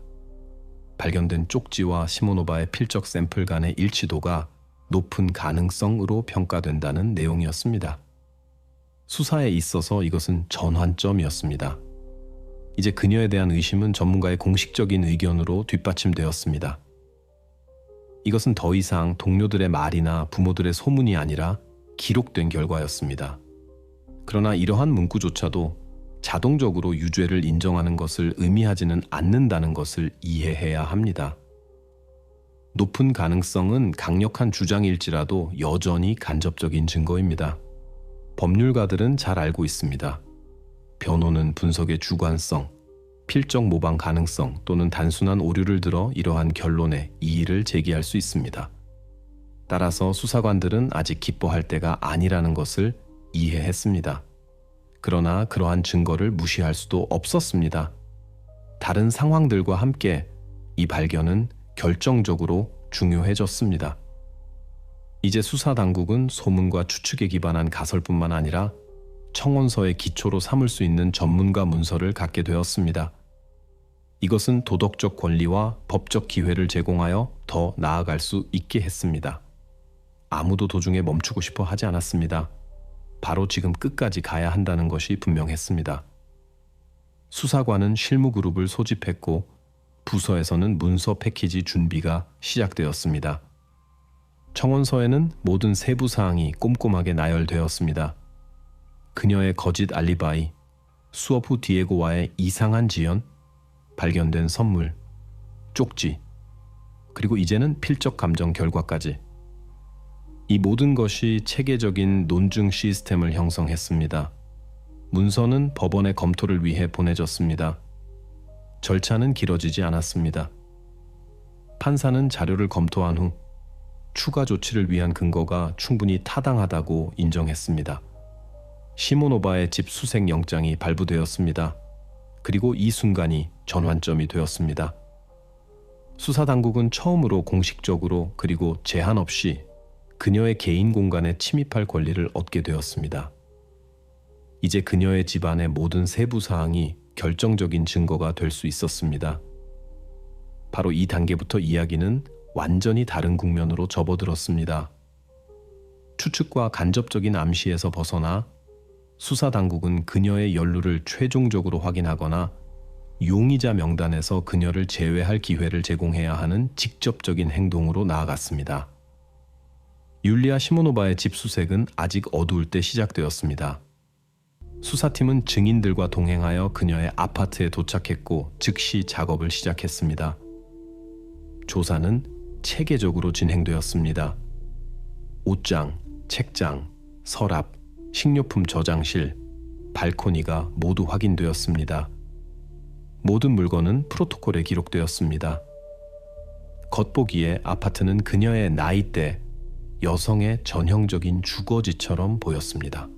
발견된 쪽지와 시모노바의 필적 샘플 간의 일치도가 높은 가능성으로 평가된다는 내용이었습니다. 수사에 있어서 이것은 전환점이었습니다. 이제 그녀에 대한 의심은 전문가의 공식적인 의견으로 뒷받침되었습니다. 이것은 더 이상 동료들의 말이나 부모들의 소문이 아니라 기록된 결과였습니다. 그러나 이러한 문구조차도 자동적으로 유죄를 인정하는 것을 의미하지는 않는다는 것을 이해해야 합니다. 높은 가능성은 강력한 주장일지라도 여전히 간접적인 증거입니다. 법률가들은 잘 알고 있습니다. 변호는 분석의 주관성, 필적 모방 가능성 또는 단순한 오류를 들어 이러한 결론에 이의를 제기할 수 있습니다. 따라서 수사관들은 아직 기뻐할 때가 아니라는 것을 이해했습니다. 그러나 그러한 증거를 무시할 수도 없었습니다. 다른 상황들과 함께 이 발견은 결정적으로 중요해졌습니다. 이제 수사당국은 소문과 추측에 기반한 가설뿐만 아니라 청원서의 기초로 삼을 수 있는 전문가 문서를 갖게 되었습니다. 이것은 도덕적 권리와 법적 기회를 제공하여 더 나아갈 수 있게 했습니다. 아무도 도중에 멈추고 싶어 하지 않았습니다. 바로 지금 끝까지 가야 한다는 것이 분명했습니다. 수사관은 실무그룹을 소집했고 부서에서는 문서 패키지 준비가 시작되었습니다. 청원서에는 모든 세부 사항이 꼼꼼하게 나열되었습니다. 그녀의 거짓 알리바이, 수업 후 디에고와의 이상한 지연, 발견된 선물, 쪽지, 그리고 이제는 필적 감정 결과까지. 이 모든 것이 체계적인 논증 시스템을 형성했습니다. 문서는 법원의 검토를 위해 보내졌습니다. 절차는 길어지지 않았습니다. 판사는 자료를 검토한 후 추가 조치를 위한 근거가 충분히 타당하다고 인정했습니다. 시모노바의 집 수색 영장이 발부되었습니다. 그리고 이 순간이 전환점이 되었습니다. 수사당국은 처음으로 공식적으로 그리고 제한 없이 그녀의 개인 공간에 침입할 권리를 얻게 되었습니다. 이제 그녀의 집안의 모든 세부 사항이 결정적인 증거가 될 수 있었습니다. 바로 이 단계부터 이야기는 완전히 다른 국면으로 접어들었습니다. 추측과 간접적인 암시에서 벗어나 수사당국은 그녀의 연루를 최종적으로 확인하거나 용의자 명단에서 그녀를 제외할 기회를 제공해야 하는 직접적인 행동으로 나아갔습니다. 율리아 시모노바의 집 수색은 아직 어두울 때 시작되었습니다. 수사팀은 증인들과 동행하여 그녀의 아파트에 도착했고 즉시 작업을 시작했습니다. 조사는 체계적으로 진행되었습니다. 옷장, 책장, 서랍, 식료품 저장실, 발코니가 모두 확인되었습니다. 모든 물건은 프로토콜에 기록되었습니다. 겉보기에 아파트는 그녀의 나이대, 여성의 전형적인 주거지처럼 보였습니다.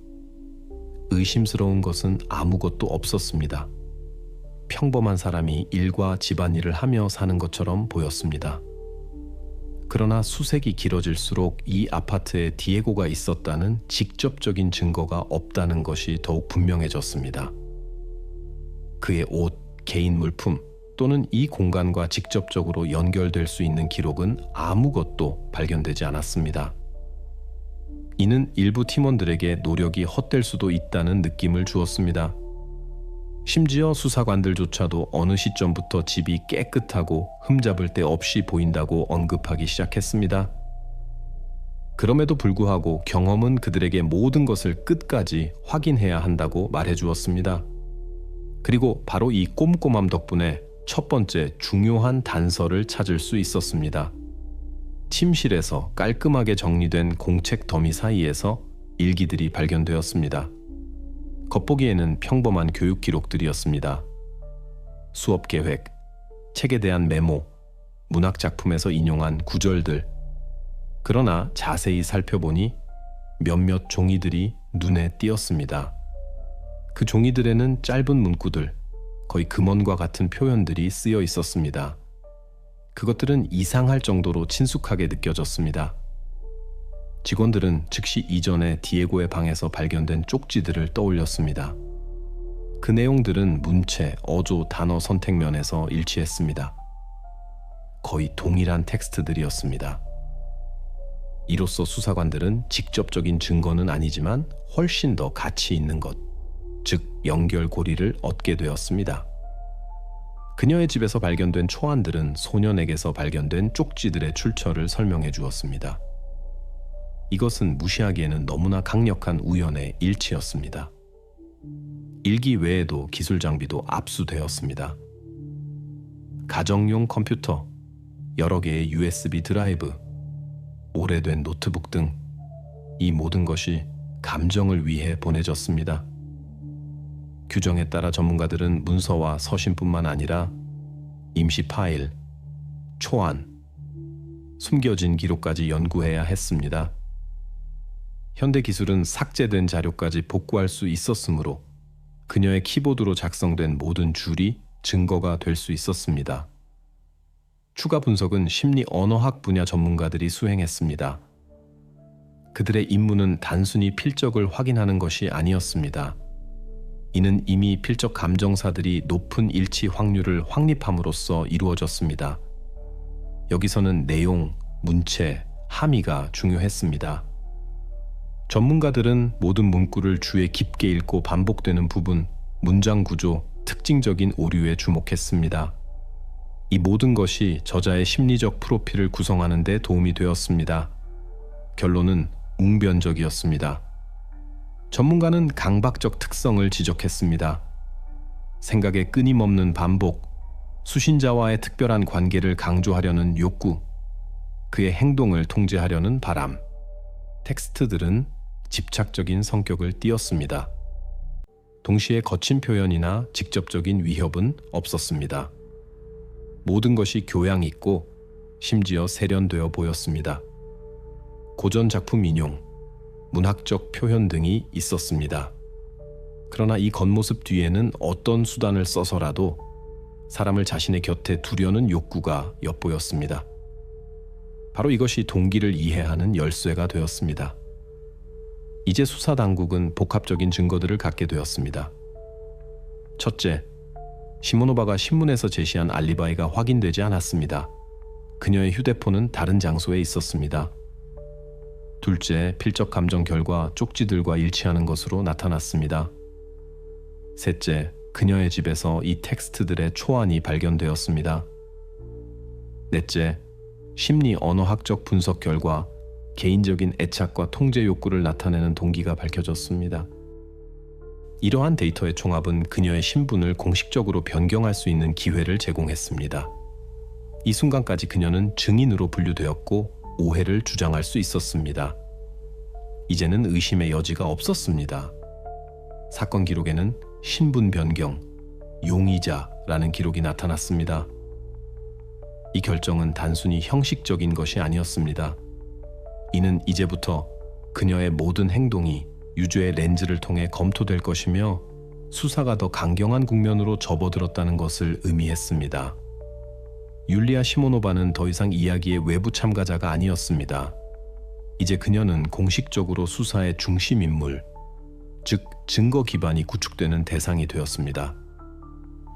의심스러운 것은 아무것도 없었습니다. 평범한 사람이 일과 집안일을 하며 사는 것처럼 보였습니다. 그러나 수색이 길어질수록 이 아파트에 디에고가 있었다는 직접적인 증거가 없다는 것이 더욱 분명해졌습니다. 그의 옷, 개인 물품 또는 이 공간과 직접적으로 연결될 수 있는 기록은 아무것도 발견되지 않았습니다. 이는 일부 팀원들에게 노력이 헛될 수도 있다는 느낌을 주었습니다. 심지어 수사관들조차도 어느 시점부터 집이 깨끗하고 흠잡을 데 없이 보인다고 언급하기 시작했습니다. 그럼에도 불구하고 경험은 그들에게 모든 것을 끝까지 확인해야 한다고 말해주었습니다. 그리고 바로 이 꼼꼼함 덕분에 첫 번째 중요한 단서를 찾을 수 있었습니다. 침실에서 깔끔하게 정리된 공책 더미 사이에서 일기들이 발견되었습니다. 겉보기에는 평범한 교육 기록들이었습니다. 수업 계획, 책에 대한 메모, 문학 작품에서 인용한 구절들. 그러나 자세히 살펴보니 몇몇 종이들이 눈에 띄었습니다. 그 종이들에는 짧은 문구들, 거의 금원과 같은 표현들이 쓰여 있었습니다. 그것들은 이상할 정도로 친숙하게 느껴졌습니다. 직원들은 즉시 이전에 디에고의 방에서 발견된 쪽지들을 떠올렸습니다. 그 내용들은 문체, 어조, 단어 선택면에서 일치했습니다. 거의 동일한 텍스트들이었습니다. 이로써 수사관들은 직접적인 증거는 아니지만 훨씬 더 가치 있는 것, 즉 연결고리를 얻게 되었습니다. 그녀의 집에서 발견된 초안들은 소년에게서 발견된 쪽지들의 출처를 설명해 주었습니다. 이것은 무시하기에는 너무나 강력한 우연의 일치였습니다. 일기 외에도 기술 장비도 압수되었습니다. 가정용 컴퓨터, 여러 개의 USB 드라이브, 오래된 노트북 등 이 모든 것이 감정을 위해 보내졌습니다. 규정에 따라 전문가들은 문서와 서신뿐만 아니라 임시 파일, 초안, 숨겨진 기록까지 연구해야 했습니다. 현대 기술은 삭제된 자료까지 복구할 수 있었으므로 그녀의 키보드로 작성된 모든 줄이 증거가 될 수 있었습니다. 추가 분석은 심리 언어학 분야 전문가들이 수행했습니다. 그들의 임무는 단순히 필적을 확인하는 것이 아니었습니다. 이는 이미 필적 감정사들이 높은 일치 확률을 확립함으로써 이루어졌습니다. 여기서는 내용, 문체, 함의가 중요했습니다. 전문가들은 모든 문구를 주에 깊게 읽고 반복되는 부분, 문장 구조, 특징적인 오류에 주목했습니다. 이 모든 것이 저자의 심리적 프로필을 구성하는 데 도움이 되었습니다. 결론은 웅변적이었습니다. 전문가는 강박적 특성을 지적했습니다. 생각의 끊임없는 반복, 수신자와의 특별한 관계를 강조하려는 욕구, 그의 행동을 통제하려는 바람. 텍스트들은 집착적인 성격을 띠었습니다. 동시에 거친 표현이나 직접적인 위협은 없었습니다. 모든 것이 교양 있고 심지어 세련되어 보였습니다. 고전 작품 인용, 문학적 표현 등이 있었습니다. 그러나 이 겉모습 뒤에는 어떤 수단을 써서라도 사람을 자신의 곁에 두려는 욕구가 엿보였습니다. 바로 이것이 동기를 이해하는 열쇠가 되었습니다. 이제 수사 당국은 복합적인 증거들을 갖게 되었습니다. 첫째, 시모노바가 신문에서 제시한 알리바이가 확인되지 않았습니다. 그녀의 휴대폰은 다른 장소에 있었습니다. 둘째, 필적 감정 결과 쪽지들과 일치하는 것으로 나타났습니다. 셋째, 그녀의 집에서 이 텍스트들의 초안이 발견되었습니다. 넷째, 심리 언어학적 분석 결과 개인적인 애착과 통제 욕구를 나타내는 동기가 밝혀졌습니다. 이러한 데이터의 총합은 그녀의 신분을 공식적으로 변경할 수 있는 기회를 제공했습니다. 이 순간까지 그녀는 증인으로 분류되었고 오해를 주장할 수 있었습니다. 이제는 의심의 여지가 없었습니다. 사건 기록에는 신분 변경, 용의자라는 기록이 나타났습니다. 이 결정은 단순히 형식적인 것이 아니었습니다. 이는 이제부터 그녀의 모든 행동이 유죄의 렌즈를 통해 검토될 것이며 수사가 더 강경한 국면으로 접어들었다는 것을 의미했습니다. 율리아 시모노바는 더 이상 이야기의 외부 참가자가 아니었습니다. 이제 그녀는 공식적으로 수사의 중심 인물, 즉 증거 기반이 구축되는 대상이 되었습니다.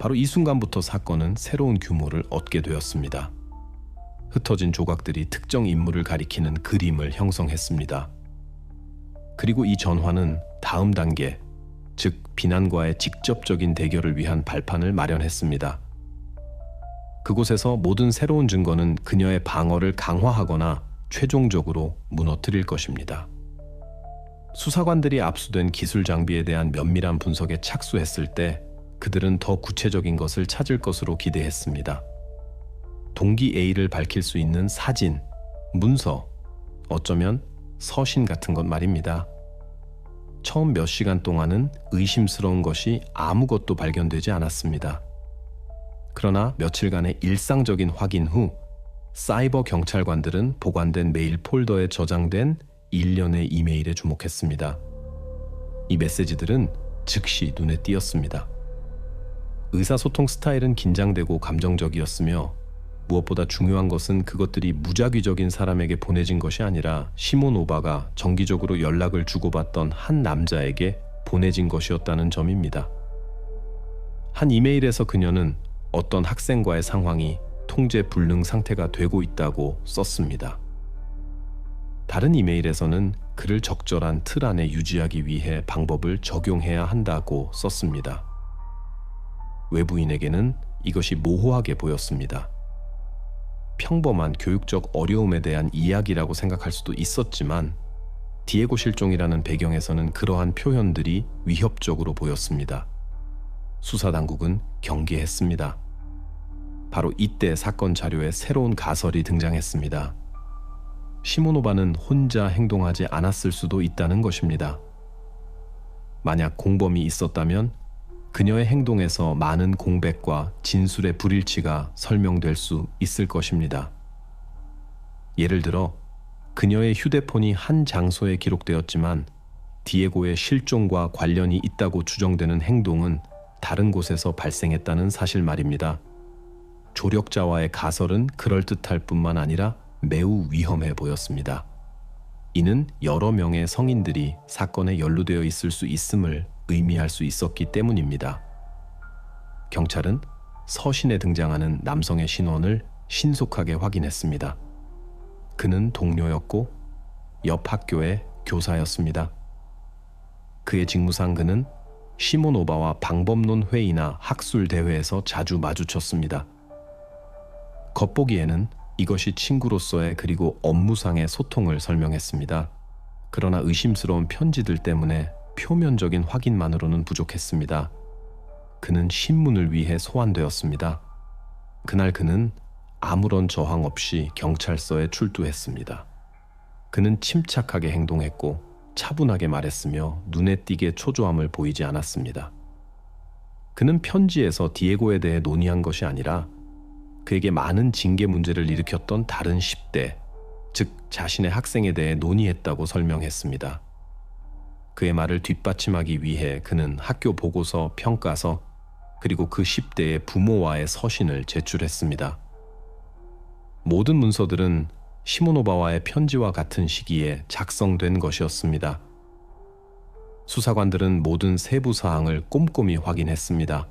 바로 이 순간부터 사건은 새로운 규모를 얻게 되었습니다. 흩어진 조각들이 특정 인물을 가리키는 그림을 형성했습니다. 그리고 이 전화는 다음 단계, 즉 비난과의 직접적인 대결을 위한 발판을 마련했습니다. 그곳에서 모든 새로운 증거는 그녀의 방어를 강화하거나 최종적으로 무너뜨릴 것입니다. 수사관들이 압수된 기술 장비에 대한 면밀한 분석에 착수했을 때 그들은 더 구체적인 것을 찾을 것으로 기대했습니다. 동기 A를 밝힐 수 있는 사진, 문서, 어쩌면 서신 같은 것 말입니다. 처음 몇 시간 동안은 의심스러운 것이 아무것도 발견되지 않았습니다. 그러나 며칠간의 일상적인 확인 후 사이버 경찰관들은 보관된 메일 폴더에 저장된 일련의 이메일에 주목했습니다. 이 메시지들은 즉시 눈에 띄었습니다. 의사소통 스타일은 긴장되고 감정적이었으며 무엇보다 중요한 것은 그것들이 무작위적인 사람에게 보내진 것이 아니라 시모노바가 정기적으로 연락을 주고받던 한 남자에게 보내진 것이었다는 점입니다. 한 이메일에서 그녀는 어떤 학생과의 상황이 통제 불능 상태가 되고 있다고 썼습니다. 다른 이메일에서는 그를 적절한 틀 안에 유지하기 위해 방법을 적용해야 한다고 썼습니다. 외부인에게는 이것이 모호하게 보였습니다. 평범한 교육적 어려움에 대한 이야기라고 생각할 수도 있었지만 디에고 실종이라는 배경에서는 그러한 표현들이 위협적으로 보였습니다. 수사당국은 경계했습니다. 바로 이때 사건 자료에 새로운 가설이 등장했습니다. 시모노바는 혼자 행동하지 않았을 수도 있다는 것입니다. 만약 공범이 있었다면 그녀의 행동에서 많은 공백과 진술의 불일치가 설명될 수 있을 것입니다. 예를 들어 그녀의 휴대폰이 한 장소에 기록되었지만 디에고의 실종과 관련이 있다고 추정되는 행동은 다른 곳에서 발생했다는 사실 말입니다. 조력자와의 가설은 그럴듯할 뿐만 아니라 매우 위험해 보였습니다. 이는 여러 명의 성인들이 사건에 연루되어 있을 수 있음을 의미할 수 있었기 때문입니다. 경찰은 서신에 등장하는 남성의 신원을 신속하게 확인했습니다. 그는 동료였고 옆 학교의 교사였습니다. 그의 직무상 그는 시모노바와 방법론 회의나 학술 대회에서 자주 마주쳤습니다. 겉보기에는 이것이 친구로서의 그리고 업무상의 소통을 설명했습니다. 그러나 의심스러운 편지들 때문에 표면적인 확인만으로는 부족했습니다. 그는 신문을 위해 소환되었습니다. 그날 그는 아무런 저항 없이 경찰서에 출두했습니다. 그는 침착하게 행동했고 차분하게 말했으며 눈에 띄게 초조함을 보이지 않았습니다. 그는 편지에서 디에고에 대해 논의한 것이 아니라 그에게 많은 징계 문제를 일으켰던 다른 10대, 즉 자신의 학생에 대해 논의했다고 설명했습니다. 그의 말을 뒷받침하기 위해 그는 학교 보고서, 평가서, 그리고 그 10대의 부모와의 서신을 제출했습니다. 모든 문서들은 시모노바와의 편지와 같은 시기에 작성된 것이었습니다. 수사관들은 모든 세부 사항을 꼼꼼히 확인했습니다.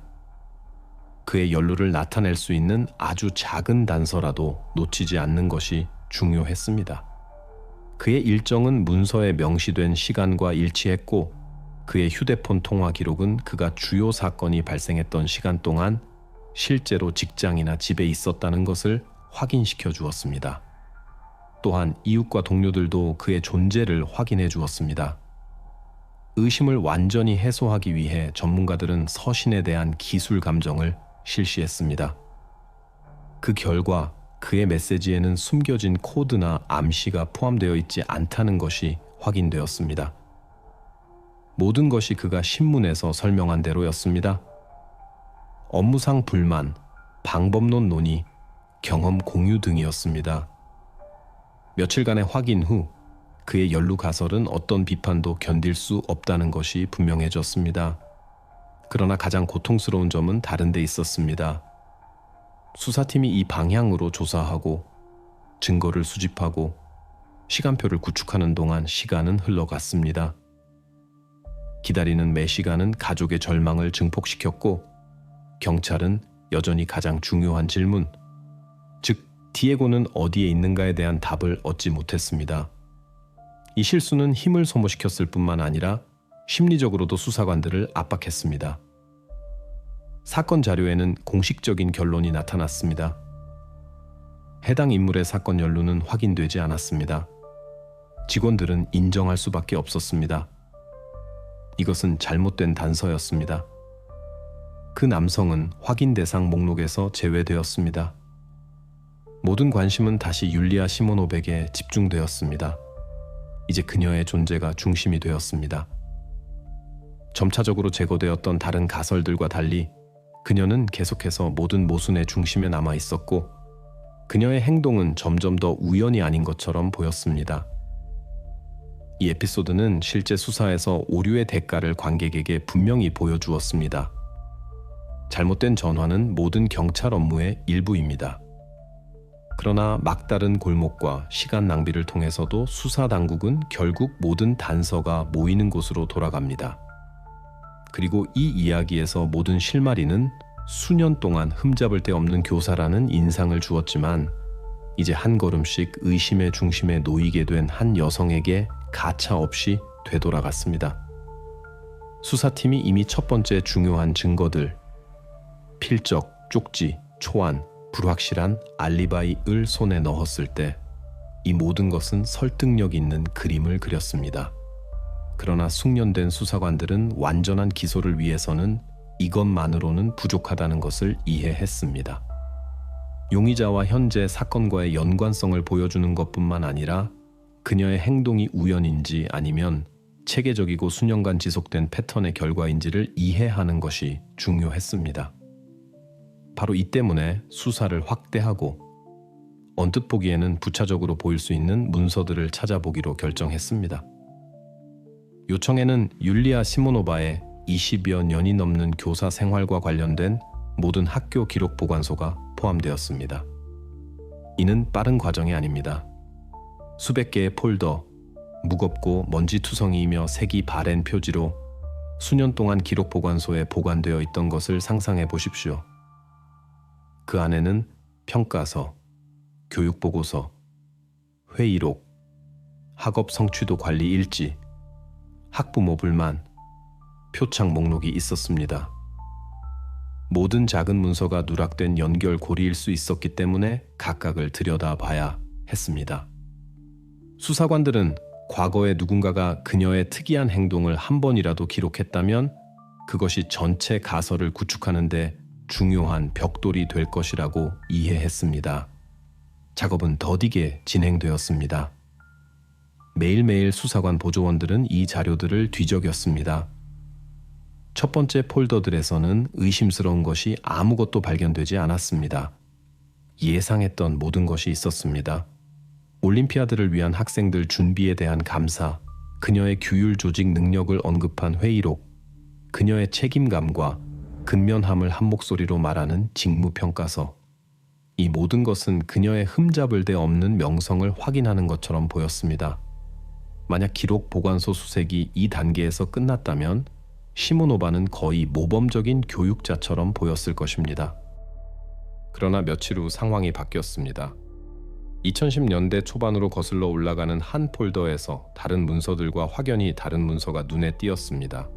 그의 연루를 나타낼 수 있는 아주 작은 단서라도 놓치지 않는 것이 중요했습니다. 그의 일정은 문서에 명시된 시간과 일치했고 그의 휴대폰 통화 기록은 그가 주요 사건이 발생했던 시간 동안 실제로 직장이나 집에 있었다는 것을 확인시켜 주었습니다. 또한 이웃과 동료들도 그의 존재를 확인해 주었습니다. 의심을 완전히 해소하기 위해 전문가들은 서신에 대한 기술 감정을 실시했습니다. 그 결과 그의 메시지에는 숨겨진 코드나 암시가 포함되어 있지 않다는 것이 확인되었습니다. 모든 것이 그가 신문에서 설명한 대로였습니다. 업무상 불만, 방법론 논의, 경험 공유 등이었습니다. 며칠간의 확인 후 그의 연루 가설은 어떤 비판도 견딜 수 없다는 것이 분명해졌습니다. 그러나 가장 고통스러운 점은 다른 데 있었습니다. 수사팀이 이 방향으로 조사하고 증거를 수집하고 시간표를 구축하는 동안 시간은 흘러갔습니다. 기다리는 매 시간은 가족의 절망을 증폭시켰고 경찰은 여전히 가장 중요한 질문, 즉 디에고는 어디에 있는가에 대한 답을 얻지 못했습니다. 이 실수는 힘을 소모시켰을 뿐만 아니라 심리적으로도 수사관들을 압박했습니다. 사건 자료에는 공식적인 결론이 나타났습니다. 해당 인물의 사건 연루는 확인되지 않았습니다. 직원들은 인정할 수밖에 없었습니다. 이것은 잘못된 단서였습니다. 그 남성은 확인 대상 목록에서 제외되었습니다. 모든 관심은 다시 율리아 시모노백에 집중되었습니다. 이제 그녀의 존재가 중심이 되었습니다. 점차적으로 제거되었던 다른 가설들과 달리 그녀는 계속해서 모든 모순의 중심에 남아 있었고 그녀의 행동은 점점 더 우연이 아닌 것처럼 보였습니다. 이 에피소드는 실제 수사에서 오류의 대가를 관객에게 분명히 보여주었습니다. 잘못된 전화는 모든 경찰 업무의 일부입니다. 그러나 막다른 골목과 시간 낭비를 통해서도 수사 당국은 결국 모든 단서가 모이는 곳으로 돌아갑니다. 그리고 이 이야기에서 모든 실마리는 수년 동안 흠잡을 데 없는 교사라는 인상을 주었지만 이제 한 걸음씩 의심의 중심에 놓이게 된 한 여성에게 가차없이 되돌아갔습니다. 수사팀이 이미 첫 번째 중요한 증거들, 필적, 쪽지, 초안, 불확실한 알리바이을 손에 넣었을 때 이 모든 것은 설득력 있는 그림을 그렸습니다. 그러나 숙련된 수사관들은 완전한 기소를 위해서는 이것만으로는 부족하다는 것을 이해했습니다. 용의자와 현재 사건과의 연관성을 보여주는 것뿐만 아니라 그녀의 행동이 우연인지 아니면 체계적이고 수년간 지속된 패턴의 결과인지를 이해하는 것이 중요했습니다. 바로 이 때문에 수사를 확대하고 언뜻 보기에는 부차적으로 보일 수 있는 문서들을 찾아보기로 결정했습니다. 요청에는 율리아 시모노바의 20여 년이 넘는 교사 생활과 관련된 모든 학교 기록 보관소가 포함되었습니다. 이는 빠른 과정이 아닙니다. 수백 개의 폴더, 무겁고 먼지투성이이며 색이 바랜 표지로 수년 동안 기록 보관소에 보관되어 있던 것을 상상해 보십시오. 그 안에는 평가서, 교육보고서, 회의록, 학업 성취도 관리 일지, 학부모 불만, 표창 목록이 있었습니다. 모든 작은 문서가 누락된 연결고리일 수 있었기 때문에 각각을 들여다봐야 했습니다. 수사관들은 과거에 누군가가 그녀의 특이한 행동을 한 번이라도 기록했다면 그것이 전체 가설을 구축하는 데 중요한 벽돌이 될 것이라고 이해했습니다. 작업은 더디게 진행되었습니다. 매일매일 수사관 보조원들은 이 자료들을 뒤적였습니다. 첫 번째 폴더들에서는 의심스러운 것이 아무것도 발견되지 않았습니다. 예상했던 모든 것이 있었습니다. 올림피아드를 위한 학생들 준비에 대한 감사, 그녀의 규율 조직 능력을 언급한 회의록, 그녀의 책임감과 근면함을 한 목소리로 말하는 직무평가서. 이 모든 것은 그녀의 흠잡을 데 없는 명성을 확인하는 것처럼 보였습니다. 만약 기록 보관소 수색이 이 단계에서 끝났다면 시모노바는 거의 모범적인 교육자처럼 보였을 것입니다. 그러나 며칠 후 상황이 바뀌었습니다. 2010년대 초반으로 거슬러 올라가는 한 폴더에서 다른 문서들과 확연히 다른 문서가 눈에 띄었습니다.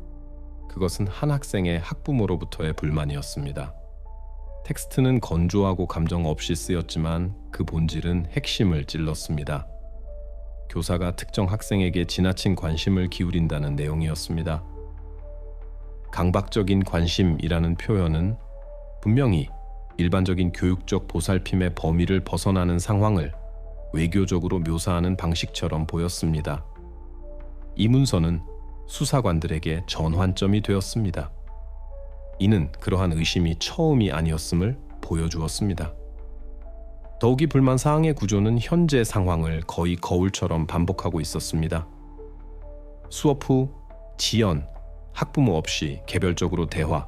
그것은 한 학생의 학부모로부터의 불만이었습니다. 텍스트는 건조하고 감정 없이 쓰였지만 그 본질은 핵심을 찔렀습니다. 교사가 특정 학생에게 지나친 관심을 기울인다는 내용이었습니다. 강박적인 관심이라는 표현은 분명히 일반적인 교육적 보살핌의 범위를 벗어나는 상황을 외교적으로 묘사하는 방식처럼 보였습니다. 이 문서는 수사관들에게 전환점이 되었습니다. 이는 그러한 의심이 처음이 아니었음을 보여주었습니다. 더욱이 불만 사항의 구조는 현재 상황을 거의 거울처럼 반복하고 있었습니다. 수업 후 지연, 학부모 없이 개별적으로 대화,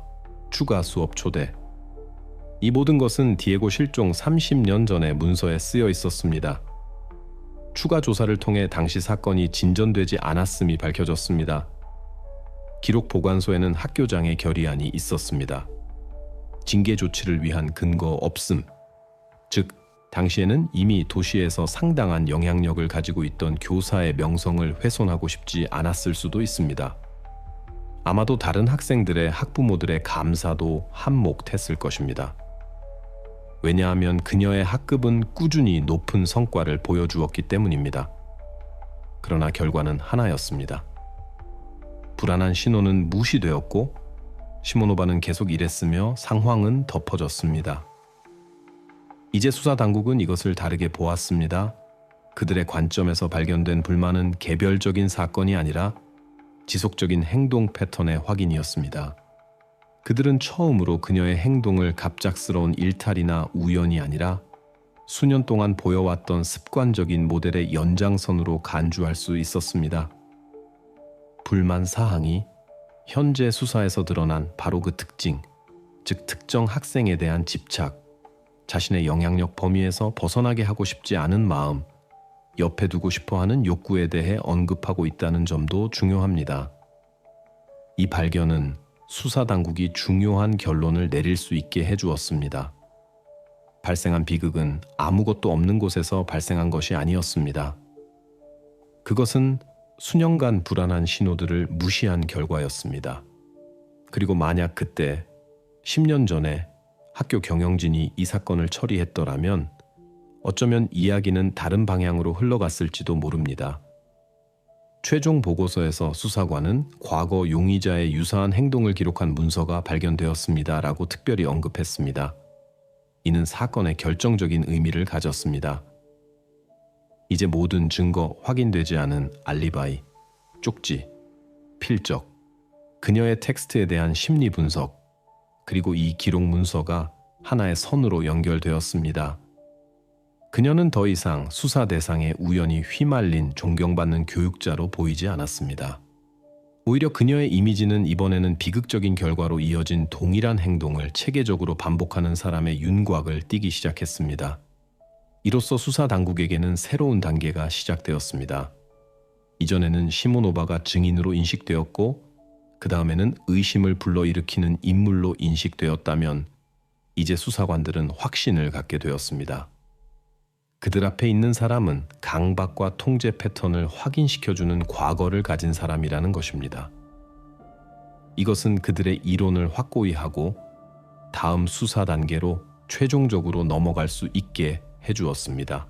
추가 수업 초대. 이 모든 것은 디에고 실종 30년 전의 문서에 쓰여 있었습니다. 추가 조사를 통해 당시 사건이 진전되지 않았음이 밝혀졌습니다. 기록 보관소에는 학교장의 결의안이 있었습니다. 징계 조치를 위한 근거 없음, 즉 당시에는 이미 도시에서 상당한 영향력을 가지고 있던 교사의 명성을 훼손하고 싶지 않았을 수도 있습니다. 아마도 다른 학생들의 학부모들의 감사도 한몫했을 것입니다. 왜냐하면 그녀의 학급은 꾸준히 높은 성과를 보여주었기 때문입니다. 그러나 결과는 하나였습니다. 불안한 신호는 무시되었고 시모노바는 계속 일했으며 상황은 덮어졌습니다. 이제 수사 당국은 이것을 다르게 보았습니다. 그들의 관점에서 발견된 불만은 개별적인 사건이 아니라 지속적인 행동 패턴의 확인이었습니다. 그들은 처음으로 그녀의 행동을 갑작스러운 일탈이나 우연이 아니라 수년 동안 보여왔던 습관적인 모델의 연장선으로 간주할 수 있었습니다. 불만 사항이 현재 수사에서 드러난 바로 그 특징, 즉 특정 학생에 대한 집착, 자신의 영향력 범위에서 벗어나게 하고 싶지 않은 마음, 옆에 두고 싶어하는 욕구에 대해 언급하고 있다는 점도 중요합니다. 이 발견은 수사 당국이 중요한 결론을 내릴 수 있게 해주었습니다. 발생한 비극은 아무것도 없는 곳에서 발생한 것이 아니었습니다. 그것은 수년간 불안한 신호들을 무시한 결과였습니다. 그리고 만약 그때 10년 전에 학교 경영진이 이 사건을 처리했더라면 어쩌면 이야기는 다른 방향으로 흘러갔을지도 모릅니다. 최종 보고서에서 수사관은 과거 용의자의 유사한 행동을 기록한 문서가 발견되었습니다 라고 특별히 언급했습니다. 이는 사건의 결정적인 의미를 가졌습니다. 이제 모든 증거 확인되지 않은 알리바이, 쪽지, 필적, 그녀의 텍스트에 대한 심리 분석, 그리고 이 기록 문서가 하나의 선으로 연결되었습니다. 그녀는 더 이상 수사 대상에 우연히 휘말린 존경받는 교육자로 보이지 않았습니다. 오히려 그녀의 이미지는 이번에는 비극적인 결과로 이어진 동일한 행동을 체계적으로 반복하는 사람의 윤곽을 띠기 시작했습니다. 이로써 수사 당국에게는 새로운 단계가 시작되었습니다. 이전에는 시모노바가 증인으로 인식되었고 그 다음에는 의심을 불러일으키는 인물로 인식되었다면 이제 수사관들은 확신을 갖게 되었습니다. 그들 앞에 있는 사람은 강박과 통제 패턴을 확인시켜주는 과거를 가진 사람이라는 것입니다. 이것은 그들의 이론을 확고히 하고 다음 수사 단계로 최종적으로 넘어갈 수 있게 해주었습니다.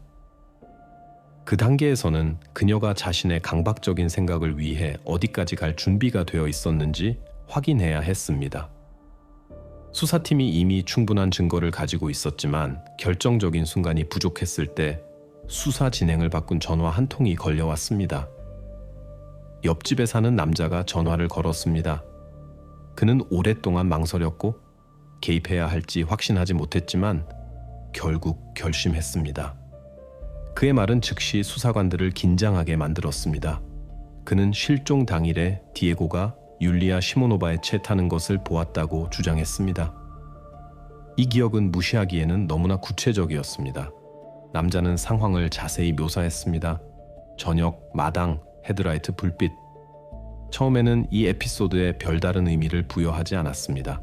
그 단계에서는 그녀가 자신의 강박적인 생각을 위해 어디까지 갈 준비가 되어 있었는지 확인해야 했습니다. 수사팀이 이미 충분한 증거를 가지고 있었지만 결정적인 순간이 부족했을 때 수사 진행을 바꾼 전화 한 통이 걸려왔습니다. 옆집에 사는 남자가 전화를 걸었습니다. 그는 오랫동안 망설였고 개입해야 할지 확신하지 못했지만 결국 결심했습니다. 그의 말은 즉시 수사관들을 긴장하게 만들었습니다. 그는 실종 당일에 디에고가 율리아 시모노바의 채 타는 것을 보았다고 주장했습니다. 이 기억은 무시하기에는 너무나 구체적이었습니다. 남자는 상황을 자세히 묘사했습니다. 저녁, 마당, 헤드라이트 불빛. 처음에는 이 에피소드에 별다른 의미를 부여하지 않았습니다.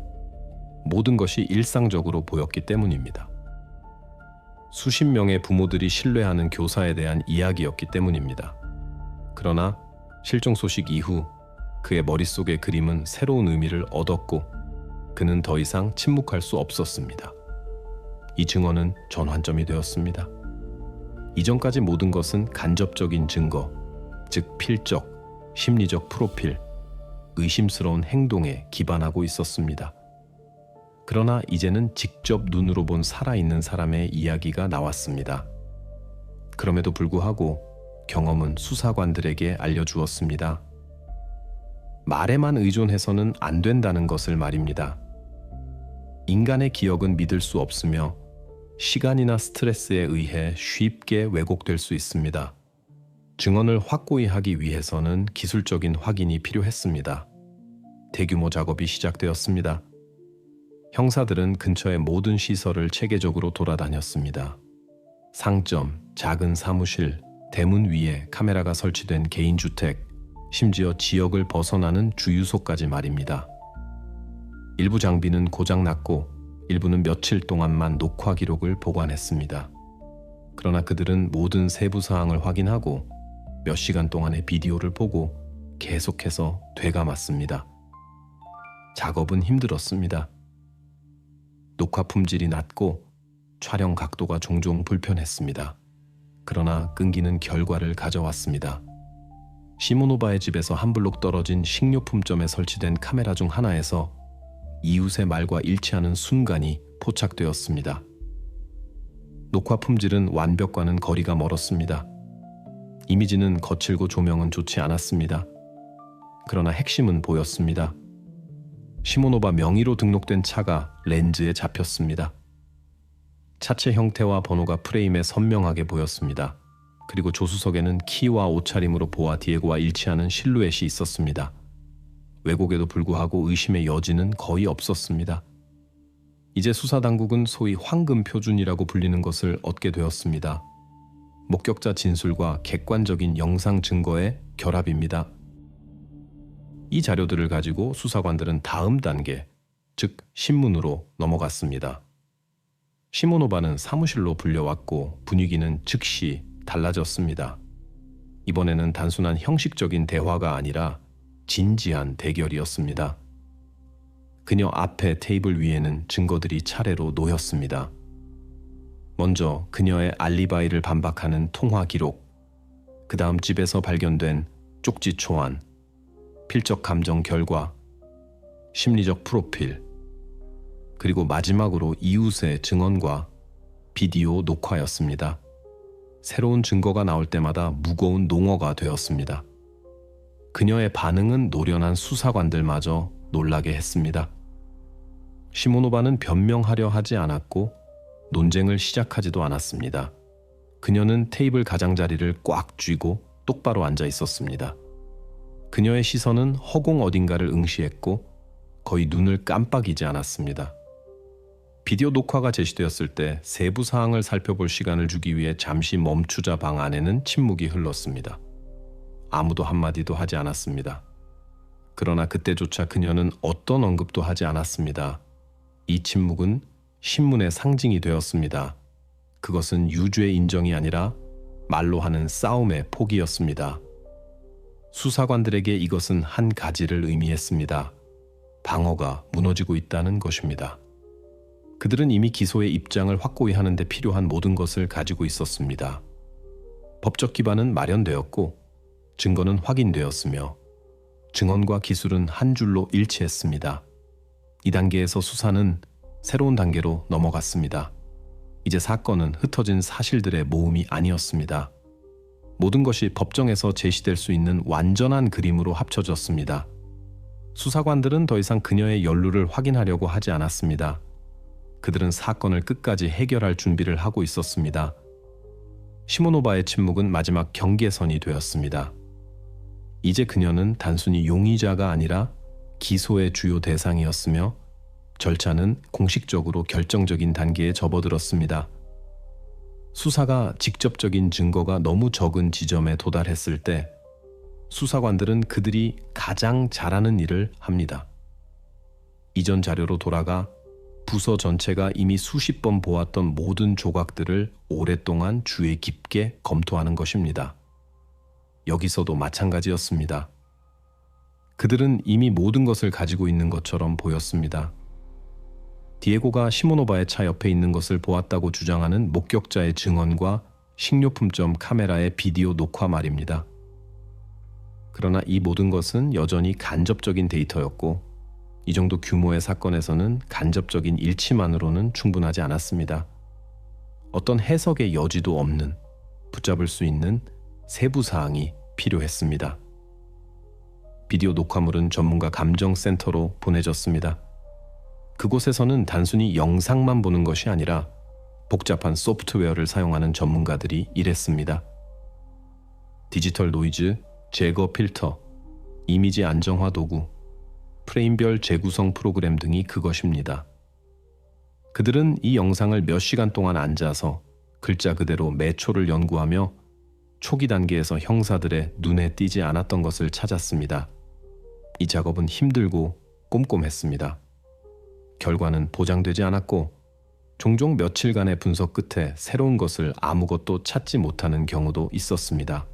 모든 것이 일상적으로 보였기 때문입니다. 수십 명의 부모들이 신뢰하는 교사에 대한 이야기였기 때문입니다. 그러나 실종 소식 이후 그의 머릿속의 그림은 새로운 의미를 얻었고 그는 더 이상 침묵할 수 없었습니다. 이 증언은 전환점이 되었습니다. 이전까지 모든 것은 간접적인 증거, 즉 필적, 심리적 프로필, 의심스러운 행동에 기반하고 있었습니다. 그러나 이제는 직접 눈으로 본 살아있는 사람의 이야기가 나왔습니다. 그럼에도 불구하고 경험은 수사관들에게 알려주었습니다. 말에만 의존해서는 안 된다는 것을 말입니다. 인간의 기억은 믿을 수 없으며 시간이나 스트레스에 의해 쉽게 왜곡될 수 있습니다. 증언을 확고히 하기 위해서는 기술적인 확인이 필요했습니다. 대규모 작업이 시작되었습니다. 형사들은 근처의 모든 시설을 체계적으로 돌아다녔습니다. 상점, 작은 사무실, 대문 위에 카메라가 설치된 개인주택, 심지어 지역을 벗어나는 주유소까지 말입니다. 일부 장비는 고장났고 일부는 며칠 동안만 녹화 기록을 보관했습니다. 그러나 그들은 모든 세부 사항을 확인하고 몇 시간 동안의 비디오를 보고 계속해서 되감았습니다. 작업은 힘들었습니다. 녹화 품질이 낮고 촬영 각도가 종종 불편했습니다. 그러나 끈기는 결과를 가져왔습니다. 시모노바의 집에서 한 블록 떨어진 식료품점에 설치된 카메라 중 하나에서 이웃의 말과 일치하는 순간이 포착되었습니다. 녹화 품질은 완벽과는 거리가 멀었습니다. 이미지는 거칠고 조명은 좋지 않았습니다. 그러나 핵심은 보였습니다. 시모노바 명의로 등록된 차가 렌즈에 잡혔습니다. 차체 형태와 번호가 프레임에 선명하게 보였습니다. 그리고 조수석에는 키와 옷차림으로 보아 디에고와 일치하는 실루엣이 있었습니다. 왜곡에도 불구하고 의심의 여지는 거의 없었습니다. 이제 수사당국은 소위 황금 표준이라고 불리는 것을 얻게 되었습니다. 목격자 진술과 객관적인 영상 증거의 결합입니다. 이 자료들을 가지고 수사관들은 다음 단계, 즉 신문으로 넘어갔습니다. 시모노바는 사무실로 불려왔고 분위기는 즉시 달라졌습니다. 이번에는 단순한 형식적인 대화가 아니라 진지한 대결이었습니다. 그녀 앞에 테이블 위에는 증거들이 차례로 놓였습니다. 먼저 그녀의 알리바이를 반박하는 통화 기록, 그 다음 집에서 발견된 쪽지 초안, 필적 감정 결과, 심리적 프로필, 그리고 마지막으로 이웃의 증언과 비디오 녹화였습니다. 새로운 증거가 나올 때마다 무거운 농어가 되었습니다. 그녀의 반응은 노련한 수사관들마저 놀라게 했습니다. 시모노바는 변명하려 하지 않았고 논쟁을 시작하지도 않았습니다. 그녀는 테이블 가장자리를 꽉 쥐고 똑바로 앉아 있었습니다. 그녀의 시선은 허공 어딘가를 응시했고 거의 눈을 깜빡이지 않았습니다. 비디오 녹화가 제시되었을 때 세부 사항을 살펴볼 시간을 주기 위해 잠시 멈추자 방 안에는 침묵이 흘렀습니다. 아무도 한마디도 하지 않았습니다. 그러나 그때조차 그녀는 어떤 언급도 하지 않았습니다. 이 침묵은 신문의 상징이 되었습니다. 그것은 유죄의 인정이 아니라 말로 하는 싸움의 포기였습니다. 수사관들에게 이것은 한 가지를 의미했습니다. 방어가 무너지고 있다는 것입니다. 그들은 이미 기소의 입장을 확고히 하는 데 필요한 모든 것을 가지고 있었습니다. 법적 기반은 마련되었고 증거는 확인되었으며 증언과 기술은 한 줄로 일치했습니다. 이 단계에서 수사는 새로운 단계로 넘어갔습니다. 이제 사건은 흩어진 사실들의 모음이 아니었습니다. 모든 것이 법정에서 제시될 수 있는 완전한 그림으로 합쳐졌습니다. 수사관들은 더 이상 그녀의 연루를 확인하려고 하지 않았습니다. 그들은 사건을 끝까지 해결할 준비를 하고 있었습니다. 시모노바의 침묵은 마지막 경계선이 되었습니다. 이제 그녀는 단순히 용의자가 아니라 기소의 주요 대상이었으며 절차는 공식적으로 결정적인 단계에 접어들었습니다. 수사가 직접적인 증거가 너무 적은 지점에 도달했을 때 수사관들은 그들이 가장 잘하는 일을 합니다. 이전 자료로 돌아가 부서 전체가 이미 수십 번 보았던 모든 조각들을 오랫동안 주의 깊게 검토하는 것입니다. 여기서도 마찬가지였습니다. 그들은 이미 모든 것을 가지고 있는 것처럼 보였습니다. 디에고가 시모노바의 차 옆에 있는 것을 보았다고 주장하는 목격자의 증언과 식료품점 카메라의 비디오 녹화 말입니다. 그러나 이 모든 것은 여전히 간접적인 데이터였고 이 정도 규모의 사건에서는 간접적인 일치만으로는 충분하지 않았습니다. 어떤 해석의 여지도 없는 붙잡을 수 있는 세부 사항이 필요했습니다. 비디오 녹화물은 전문가 감정센터로 보내졌습니다. 그곳에서는 단순히 영상만 보는 것이 아니라 복잡한 소프트웨어를 사용하는 전문가들이 일했습니다. 디지털 노이즈, 제거 필터, 이미지 안정화 도구, 프레임별 재구성 프로그램 등이 그것입니다. 그들은 이 영상을 몇 시간 동안 앉아서 글자 그대로 매 초를 연구하며 초기 단계에서 형사들의 눈에 띄지 않았던 것을 찾았습니다. 이 작업은 힘들고 꼼꼼했습니다. 결과는 보장되지 않았고 종종 며칠간의 분석 끝에 새로운 것을 아무것도 찾지 못하는 경우도 있었습니다.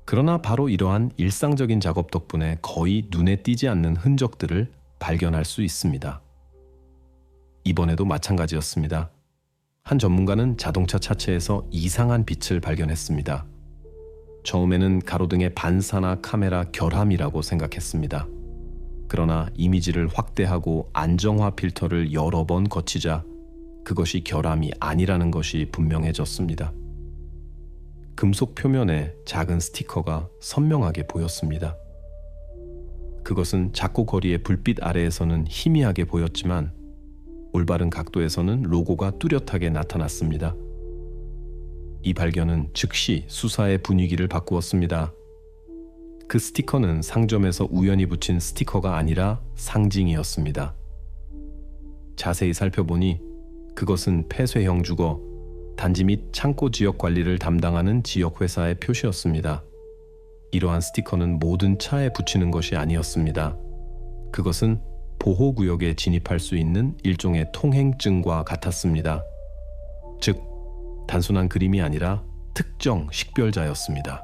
그러나 바로 이러한 일상적인 작업 덕분에 거의 눈에 띄지 않는 흔적들을 발견할 수 있습니다. 이번에도 마찬가지였습니다. 한 전문가는 자동차 차체에서 이상한 빛을 발견했습니다. 처음에는 가로등의 반사나 카메라 결함이라고 생각했습니다. 그러나 이미지를 확대하고 안정화 필터를 여러 번 거치자 그것이 결함이 아니라는 것이 분명해졌습니다. 금속 표면에 작은 스티커가 선명하게 보였습니다. 그것은 작고거리의 불빛 아래에서는 희미하게 보였지만 올바른 각도에서는 로고가 뚜렷하게 나타났습니다. 이 발견은 즉시 수사의 분위기를 바꾸었습니다. 그 스티커는 상점에서 우연히 붙인 스티커가 아니라 상징이었습니다. 자세히 살펴보니 그것은 폐쇄형 주거, 단지 및 창고 지역 관리를 담당하는 지역 회사의 표시였습니다. 이러한 스티커는 모든 차에 붙이는 것이 아니었습니다. 그것은 보호구역에 진입할 수 있는 일종의 통행증과 같았습니다. 즉, 단순한 그림이 아니라 특정 식별자였습니다.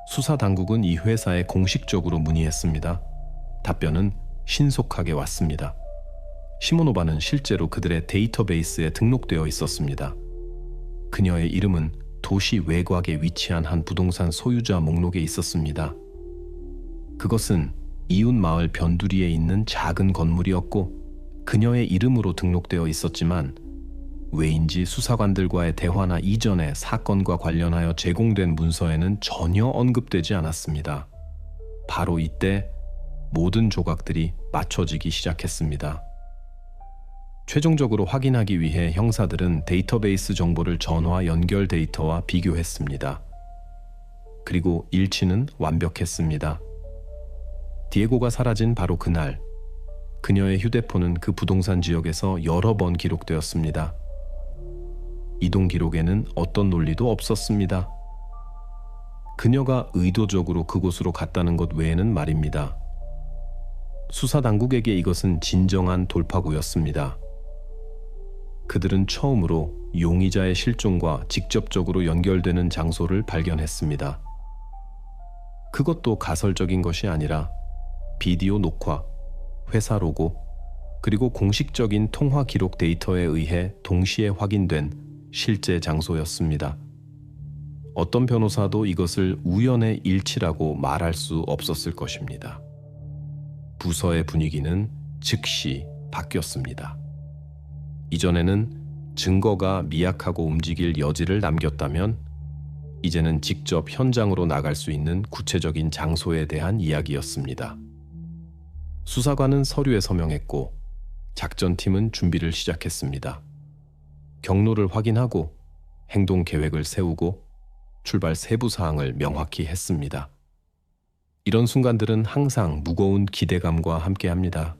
수사 당국은 이 회사에 공식적으로 문의했습니다. 답변은 신속하게 왔습니다. 시모노바는 실제로 그들의 데이터베이스에 등록되어 있었습니다. 그녀의 이름은 도시 외곽에 위치한 한 부동산 소유자 목록에 있었습니다. 그것은 이웃 마을 변두리에 있는 작은 건물이었고 그녀의 이름으로 등록되어 있었지만 왜인지 수사관들과의 대화나 이전에 사건과 관련하여 제공된 문서에는 전혀 언급되지 않았습니다. 바로 이때 모든 조각들이 맞춰지기 시작했습니다. 최종적으로 확인하기 위해 형사들은 데이터베이스 정보를 전화 연결 데이터와 비교했습니다. 그리고 일치는 완벽했습니다. 디에고가 사라진 바로 그날, 그녀의 휴대폰은 그 부동산 지역에서 여러 번 기록되었습니다. 이동 기록에는 어떤 논리도 없었습니다. 그녀가 의도적으로 그곳으로 갔다는 것 외에는 말입니다. 수사 당국에게 이것은 진정한 돌파구였습니다. 그들은 처음으로 용의자의 실종과 직접적으로 연결되는 장소를 발견했습니다. 그것도 가설적인 것이 아니라 비디오 녹화, 회사 로고, 그리고 공식적인 통화 기록 데이터에 의해 동시에 확인된 실제 장소였습니다. 어떤 변호사도 이것을 우연의 일치라고 말할 수 없었을 것입니다. 부서의 분위기는 즉시 바뀌었습니다. 이전에는 증거가 미약하고 움직일 여지를 남겼다면 이제는 직접 현장으로 나갈 수 있는 구체적인 장소에 대한 이야기였습니다. 수사관은 서류에 서명했고 작전팀은 준비를 시작했습니다. 경로를 확인하고 행동 계획을 세우고 출발 세부 사항을 명확히 했습니다. 이런 순간들은 항상 무거운 기대감과 함께합니다.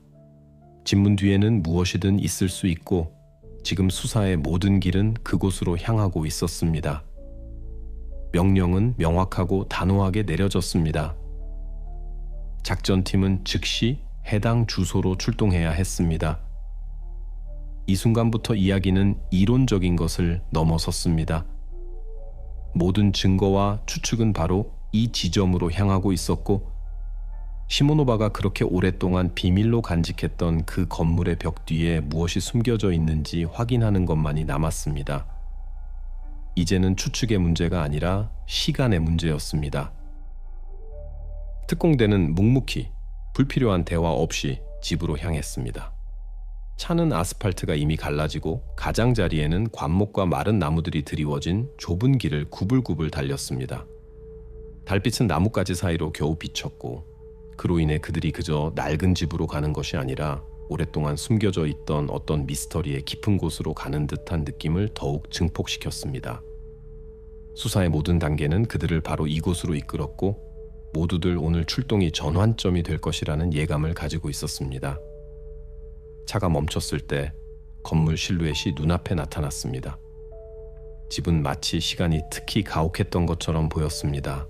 집문 뒤에는 무엇이든 있을 수 있고 지금 수사의 모든 길은 그곳으로 향하고 있었습니다. 명령은 명확하고 단호하게 내려졌습니다. 작전팀은 즉시 해당 주소로 출동해야 했습니다. 이 순간부터 이야기는 이론적인 것을 넘어섰습니다. 모든 증거와 추측은 바로 이 지점으로 향하고 있었고 시모노바가 그렇게 오랫동안 비밀로 간직했던 그 건물의 벽 뒤에 무엇이 숨겨져 있는지 확인하는 것만이 남았습니다. 이제는 추측의 문제가 아니라 시간의 문제였습니다. 특공대는 묵묵히 불필요한 대화 없이 집으로 향했습니다. 차는 아스팔트가 이미 갈라지고 가장자리에는 관목과 마른 나무들이 드리워진 좁은 길을 구불구불 달렸습니다. 달빛은 나뭇가지 사이로 겨우 비쳤고 그로 인해 그들이 그저 낡은 집으로 가는 것이 아니라 오랫동안 숨겨져 있던 어떤 미스터리의 깊은 곳으로 가는 듯한 느낌을 더욱 증폭시켰습니다. 수사의 모든 단계는 그들을 바로 이곳으로 이끌었고 모두들 오늘 출동이 전환점이 될 것이라는 예감을 가지고 있었습니다. 차가 멈췄을 때 건물 실루엣이 눈앞에 나타났습니다. 집은 마치 시간이 특히 가혹했던 것처럼 보였습니다.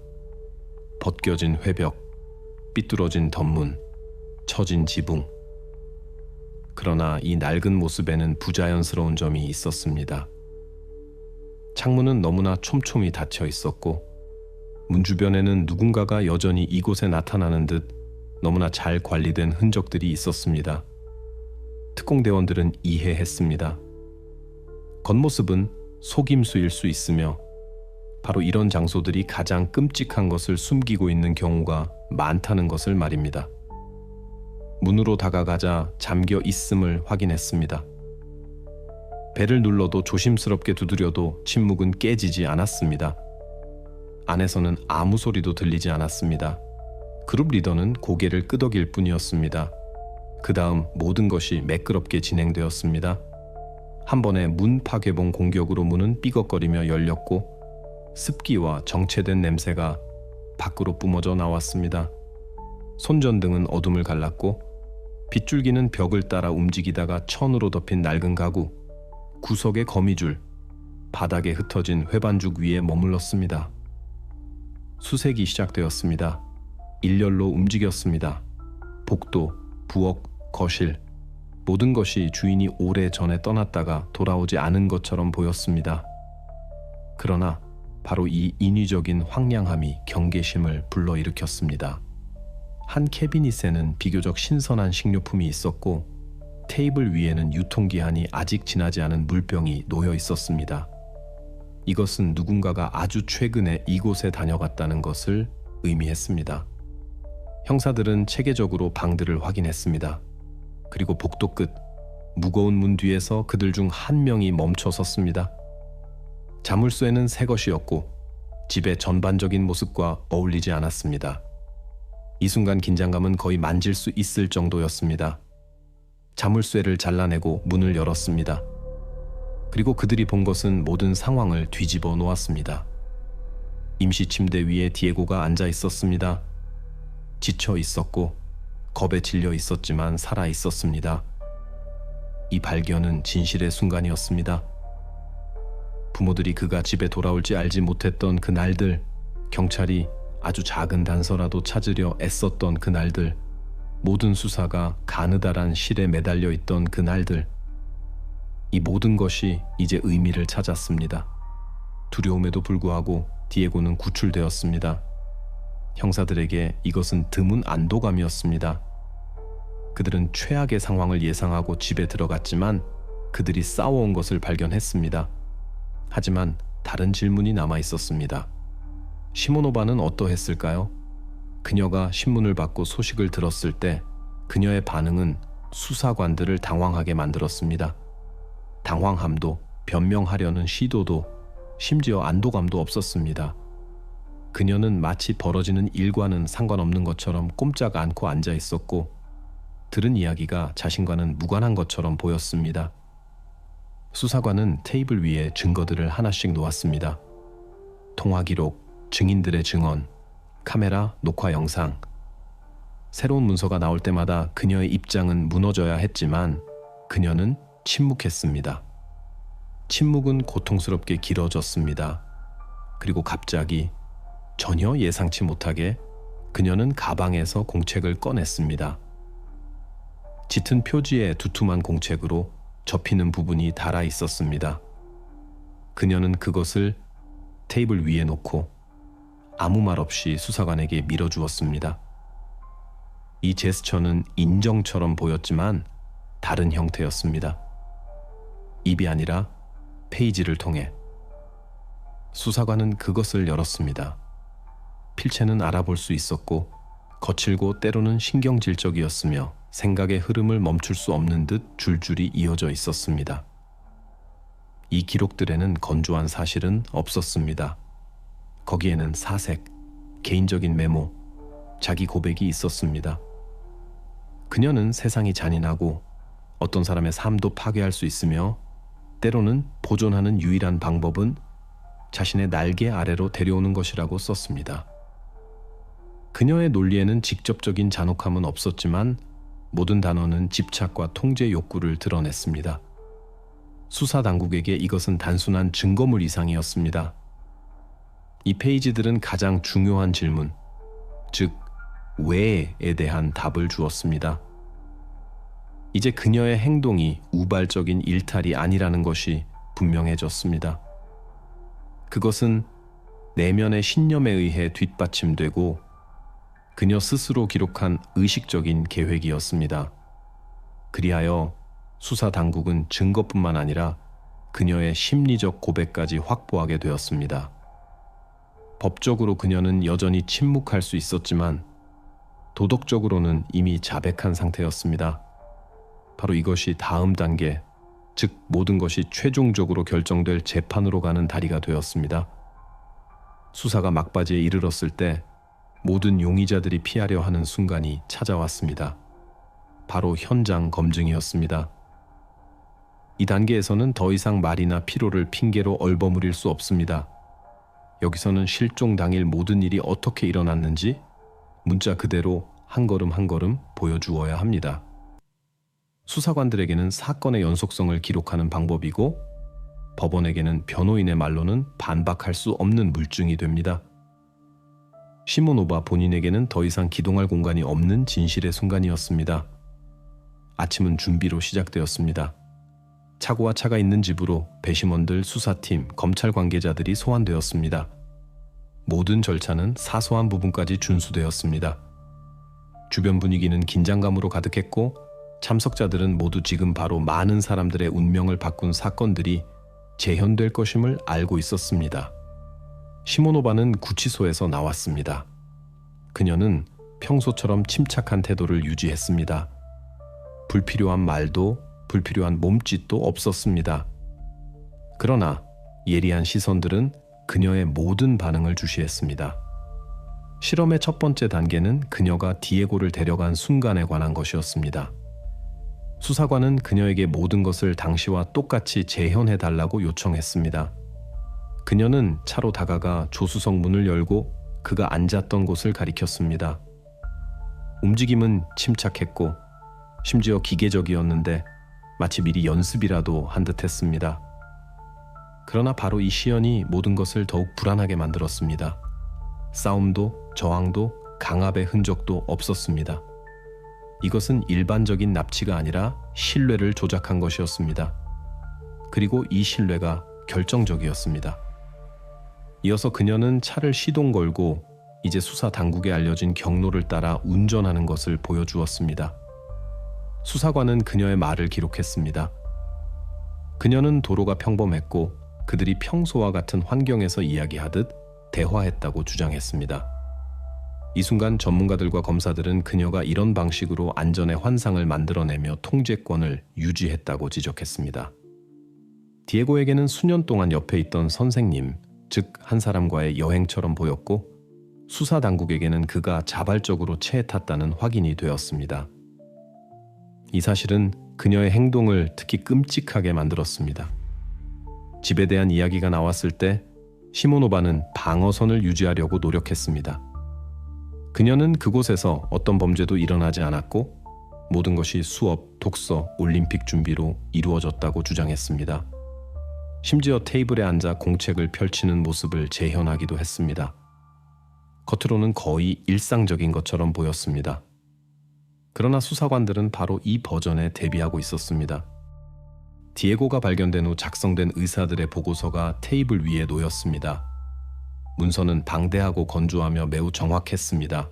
벗겨진 회벽, 삐뚤어진 덧문, 처진 지붕. 그러나 이 낡은 모습에는 부자연스러운 점이 있었습니다. 창문은 너무나 촘촘히 닫혀 있었고 문 주변에는 누군가가 여전히 이곳에 나타나는 듯 너무나 잘 관리된 흔적들이 있었습니다. 특공대원들은 이해했습니다. 겉모습은 속임수일 수 있으며 바로 이런 장소들이 가장 끔찍한 것을 숨기고 있는 경우가 많다는 것을 말입니다. 문으로 다가가자 잠겨 있음을 확인했습니다. 벨을 눌러도 조심스럽게 두드려도 침묵은 깨지지 않았습니다. 안에서는 아무 소리도 들리지 않았습니다. 그룹 리더는 고개를 끄덕일 뿐이었습니다. 그 다음 모든 것이 매끄럽게 진행되었습니다. 한 번에 문 파괴봉 공격으로 문은 삐걱거리며 열렸고 습기와 정체된 냄새가 밖으로 뿜어져 나왔습니다. 손전등은 어둠을 갈랐고 빗줄기는 벽을 따라 움직이다가 천으로 덮인 낡은 가구, 구석의 거미줄, 바닥에 흩어진 회반죽 위에 머물렀습니다. 수색이 시작되었습니다. 일렬로 움직였습니다. 복도, 부엌, 거실, 모든 것이 주인이 오래전에 떠났다가 돌아오지 않은 것처럼 보였습니다. 그러나 바로 이 인위적인 황량함이 경계심을 불러일으켰습니다. 한 캐비닛에는 비교적 신선한 식료품이 있었고 테이블 위에는 유통기한이 아직 지나지 않은 물병이 놓여 있었습니다. 이것은 누군가가 아주 최근에 이곳에 다녀갔다는 것을 의미했습니다. 형사들은 체계적으로 방들을 확인했습니다. 그리고 복도 끝, 무거운 문 뒤에서 그들 중 한 명이 멈춰 섰습니다. 자물쇠는 새 것이었고 집의 전반적인 모습과 어울리지 않았습니다. 이 순간 긴장감은 거의 만질 수 있을 정도였습니다. 자물쇠를 잘라내고 문을 열었습니다. 그리고 그들이 본 것은 모든 상황을 뒤집어 놓았습니다. 임시 침대 위에 디에고가 앉아 있었습니다. 지쳐 있었고 겁에 질려 있었지만 살아 있었습니다. 이 발견은 진실의 순간이었습니다. 부모들이 그가 집에 돌아올지 알지 못했던 그 날들, 경찰이 아주 작은 단서라도 찾으려 애썼던 그날들, 모든 수사가 가느다란 실에 매달려 있던 그날들, 이 모든 것이 이제 의미를 찾았습니다. 두려움에도 불구하고 디에고는 구출되었습니다. 형사들에게 이것은 드문 안도감이었습니다. 그들은 최악의 상황을 예상하고 집에 들어갔지만 그들이 싸워온 것을 발견했습니다. 하지만 다른 질문이 남아 있었습니다. 시모노바는 어떠했을까요? 그녀가 신문을 받고 소식을 들었을 때 그녀의 반응은 수사관들을 당황하게 만들었습니다. 당황함도 변명하려는 시도도 심지어 안도감도 없었습니다. 그녀는 마치 벌어지는 일과는 상관없는 것처럼 꼼짝 않고 앉아 있었고 들은 이야기가 자신과는 무관한 것처럼 보였습니다. 수사관은 테이블 위에 증거들을 하나씩 놓았습니다. 통화 기록, 증인들의 증언, 카메라, 녹화 영상. 새로운 문서가 나올 때마다 그녀의 입장은 무너져야 했지만 그녀는 침묵했습니다. 침묵은 고통스럽게 길어졌습니다. 그리고 갑자기 전혀 예상치 못하게 그녀는 가방에서 공책을 꺼냈습니다. 짙은 표지의 두툼한 공책으로 접히는 부분이 닳아 있었습니다. 그녀는 그것을 테이블 위에 놓고 아무 말 없이 수사관에게 밀어주었습니다. 이 제스처는 인정처럼 보였지만 다른 형태였습니다. 입이 아니라 페이지를 통해. 수사관은 그것을 열었습니다. 필체는 알아볼 수 있었고 거칠고 때로는 신경질적이었으며 생각의 흐름을 멈출 수 없는 듯 줄줄이 이어져 있었습니다. 이 기록들에는 건조한 사실은 없었습니다. 거기에는 사색, 개인적인 메모, 자기 고백이 있었습니다. 그녀는 세상이 잔인하고 어떤 사람의 삶도 파괴할 수 있으며 때로는 보존하는 유일한 방법은 자신의 날개 아래로 데려오는 것이라고 썼습니다. 그녀의 논리에는 직접적인 잔혹함은 없었지만 모든 단어는 집착과 통제 욕구를 드러냈습니다. 수사 당국에게 이것은 단순한 증거물 이상이었습니다. 이 페이지들은 가장 중요한 질문, 즉 왜에 대한 답을 주었습니다. 이제 그녀의 행동이 우발적인 일탈이 아니라는 것이 분명해졌습니다. 그것은 내면의 신념에 의해 뒷받침되고 그녀 스스로 기록한 의식적인 계획이었습니다. 그리하여 수사 당국은 증거뿐만 아니라 그녀의 심리적 고백까지 확보하게 되었습니다. 법적으로 그녀는 여전히 침묵할 수 있었지만 도덕적으로는 이미 자백한 상태였습니다. 바로 이것이 다음 단계, 즉 모든 것이 최종적으로 결정될 재판으로 가는 다리가 되었습니다. 수사가 막바지에 이르렀을 때 모든 용의자들이 피하려 하는 순간이 찾아왔습니다. 바로 현장 검증이었습니다. 이 단계에서는 더 이상 말이나 피로를 핑계로 얼버무릴 수 없습니다. 여기서는 실종 당일 모든 일이 어떻게 일어났는지 문자 그대로 한 걸음 한 걸음 보여주어야 합니다. 수사관들에게는 사건의 연속성을 기록하는 방법이고 법원에게는 변호인의 말로는 반박할 수 없는 물증이 됩니다. 시모노바 본인에게는 더 이상 기동할 공간이 없는 진실의 순간이었습니다. 아침은 준비로 시작되었습니다. 차고와 차가 있는 집으로 배심원들, 수사팀, 검찰 관계자들이 소환되었습니다. 모든 절차는 사소한 부분까지 준수되었습니다. 주변 분위기는 긴장감으로 가득했고 참석자들은 모두 지금 바로 많은 사람들의 운명을 바꾼 사건들이 재현될 것임을 알고 있었습니다. 시모노바는 구치소에서 나왔습니다. 그녀는 평소처럼 침착한 태도를 유지했습니다. 불필요한 말도 불필요한 몸짓도 없었습니다. 그러나 예리한 시선들은 그녀의 모든 반응을 주시했습니다. 실험의 첫 번째 단계는 그녀가 디에고를 데려간 순간에 관한 것이었습니다. 수사관은 그녀에게 모든 것을 당시와 똑같이 재현해달라고 요청했습니다. 그녀는 차로 다가가 조수석 문을 열고 그가 앉았던 곳을 가리켰습니다. 움직임은 침착했고 심지어 기계적이었는데 마치 미리 연습이라도 한 듯했습니다. 그러나 바로 이 시연이 모든 것을 더욱 불안하게 만들었습니다. 싸움도 저항도 강압의 흔적도 없었습니다. 이것은 일반적인 납치가 아니라 신뢰를 조작한 것이었습니다. 그리고 이 신뢰가 결정적이었습니다. 이어서 그녀는 차를 시동 걸고 이제 수사 당국에 알려진 경로를 따라 운전하는 것을 보여주었습니다. 수사관은 그녀의 말을 기록했습니다. 그녀는 도로가 평범했고 그들이 평소와 같은 환경에서 이야기하듯 대화했다고 주장했습니다. 이 순간 전문가들과 검사들은 그녀가 이런 방식으로 안전의 환상을 만들어내며 통제권을 유지했다고 지적했습니다. 디에고에게는 수년 동안 옆에 있던 선생님, 즉 한 사람과의 여행처럼 보였고 수사 당국에게는 그가 자발적으로 체에 탔다는 확인이 되었습니다. 이 사실은 그녀의 행동을 특히 끔찍하게 만들었습니다. 집에 대한 이야기가 나왔을 때 시모노바는 방어선을 유지하려고 노력했습니다. 그녀는 그곳에서 어떤 범죄도 일어나지 않았고 모든 것이 수업, 독서, 올림픽 준비로 이루어졌다고 주장했습니다. 심지어 테이블에 앉아 공책을 펼치는 모습을 재현하기도 했습니다. 겉으로는 거의 일상적인 것처럼 보였습니다. 그러나 수사관들은 바로 이 버전에 대비하고 있었습니다. 디에고가 발견된 후 작성된 의사들의 보고서가 테이블 위에 놓였습니다. 문서는 방대하고 건조하며 매우 정확했습니다.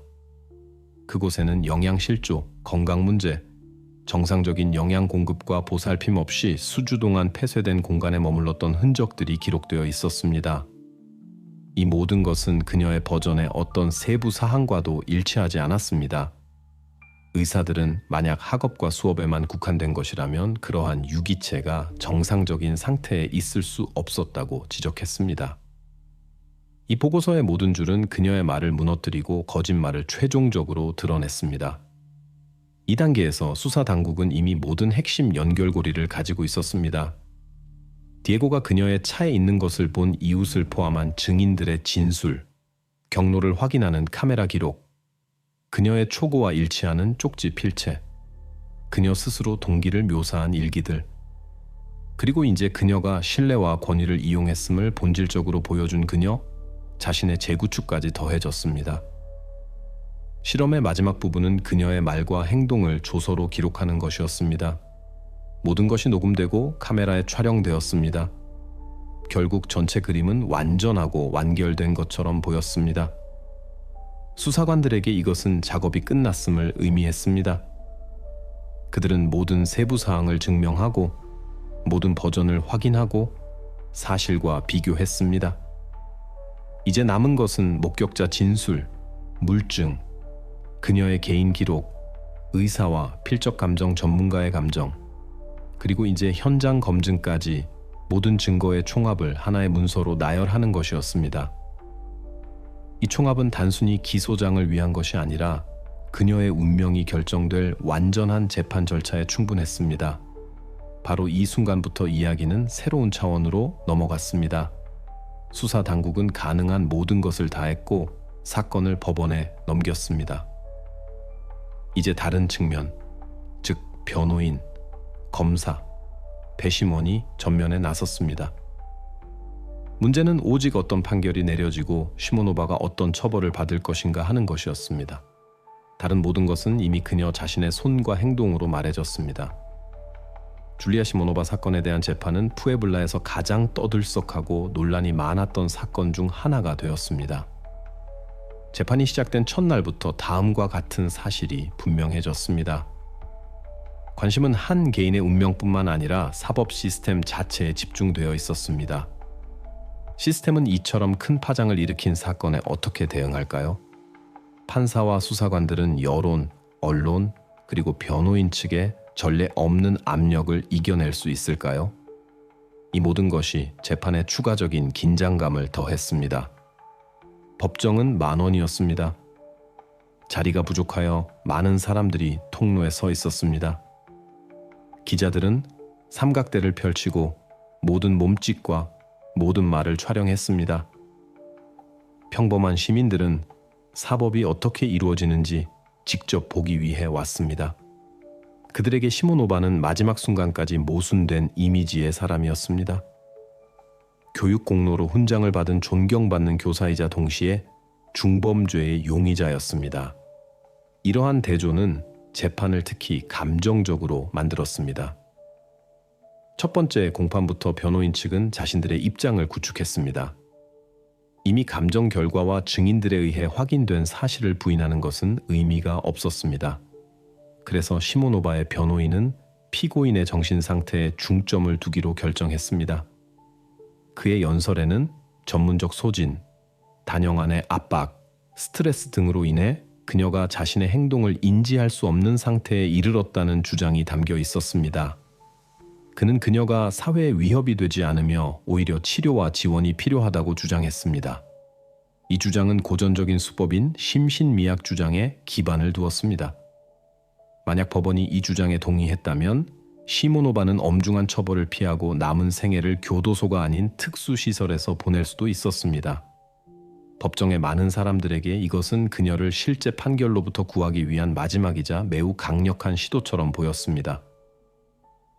그곳에는 영양실조, 건강 문제, 정상적인 영양 공급과 보살핌 없이 수주 동안 폐쇄된 공간에 머물렀던 흔적들이 기록되어 있었습니다. 이 모든 것은 그녀의 버전의 어떤 세부 사항과도 일치하지 않았습니다. 의사들은 만약 학업과 수업에만 국한된 것이라면 그러한 유기체가 정상적인 상태에 있을 수 없었다고 지적했습니다. 이 보고서의 모든 줄은 그녀의 말을 무너뜨리고 거짓말을 최종적으로 드러냈습니다. 이 단계에서 수사 당국은 이미 모든 핵심 연결고리를 가지고 있었습니다. 디에고가 그녀의 차에 있는 것을 본 이웃을 포함한 증인들의 진술, 경로를 확인하는 카메라 기록, 그녀의 초고와 일치하는 쪽지 필체, 그녀 스스로 동기를 묘사한 일기들, 그리고 이제 그녀가 신뢰와 권위를 이용했음을 본질적으로 보여준 그녀 자신의 재구축까지 더해졌습니다. 실험의 마지막 부분은 그녀의 말과 행동을 조서로 기록하는 것이었습니다. 모든 것이 녹음되고 카메라에 촬영되었습니다. 결국 전체 그림은 완전하고 완결된 것처럼 보였습니다. 수사관들에게 이것은 작업이 끝났음을 의미했습니다. 그들은 모든 세부 사항을 증명하고 모든 버전을 확인하고 사실과 비교했습니다. 이제 남은 것은 목격자 진술, 물증, 그녀의 개인 기록, 의사와 필적 감정 전문가의 감정, 그리고 이제 현장 검증까지 모든 증거의 총합을 하나의 문서로 나열하는 것이었습니다. 이 총합은 단순히 기소장을 위한 것이 아니라 그녀의 운명이 결정될 완전한 재판 절차에 충분했습니다. 바로 이 순간부터 이야기는 새로운 차원으로 넘어갔습니다. 수사 당국은 가능한 모든 것을 다했고 사건을 법원에 넘겼습니다. 이제 다른 측면, 즉 변호인, 검사, 배심원이 전면에 나섰습니다. 문제는 오직 어떤 판결이 내려지고 시모노바가 어떤 처벌을 받을 것인가 하는 것이었습니다. 다른 모든 것은 이미 그녀 자신의 손과 행동으로 말해졌습니다. 줄리아 시모노바 사건에 대한 재판은 푸에블라에서 가장 떠들썩하고 논란이 많았던 사건 중 하나가 되었습니다. 재판이 시작된 첫날부터 다음과 같은 사실이 분명해졌습니다. 관심은 한 개인의 운명뿐만 아니라 사법 시스템 자체에 집중되어 있었습니다. 시스템은 이처럼 큰 파장을 일으킨 사건에 어떻게 대응할까요? 판사와 수사관들은 여론, 언론, 그리고 변호인 측의 전례 없는 압력을 이겨낼 수 있을까요? 이 모든 것이 재판에 추가적인 긴장감을 더했습니다. 법정은 만원이었습니다. 자리가 부족하여 많은 사람들이 통로에 서 있었습니다. 기자들은 삼각대를 펼치고 모든 몸짓과 모든 말을 촬영했습니다. 평범한 시민들은 사법이 어떻게 이루어지는지 직접 보기 위해 왔습니다. 그들에게 시모노바는 마지막 순간까지 모순된 이미지의 사람이었습니다. 교육 공로로 훈장을 받은 존경받는 교사이자 동시에 중범죄의 용의자였습니다. 이러한 대조는 재판을 특히 감정적으로 만들었습니다. 첫 번째 공판부터 변호인 측은 자신들의 입장을 구축했습니다. 이미 감정 결과와 증인들에 의해 확인된 사실을 부인하는 것은 의미가 없었습니다. 그래서 시모노바의 변호인은 피고인의 정신 상태에 중점을 두기로 결정했습니다. 그의 연설에는 전문적 소진, 단영안의 압박, 스트레스 등으로 인해 그녀가 자신의 행동을 인지할 수 없는 상태에 이르렀다는 주장이 담겨 있었습니다. 그는 그녀가 사회에 위협이 되지 않으며 오히려 치료와 지원이 필요하다고 주장했습니다. 이 주장은 고전적인 수법인 심신미약 주장에 기반을 두었습니다. 만약 법원이 이 주장에 동의했다면 시모노바는 엄중한 처벌을 피하고 남은 생애를 교도소가 아닌 특수시설에서 보낼 수도 있었습니다. 법정의 많은 사람들에게 이것은 그녀를 실제 판결로부터 구하기 위한 마지막이자 매우 강력한 시도처럼 보였습니다.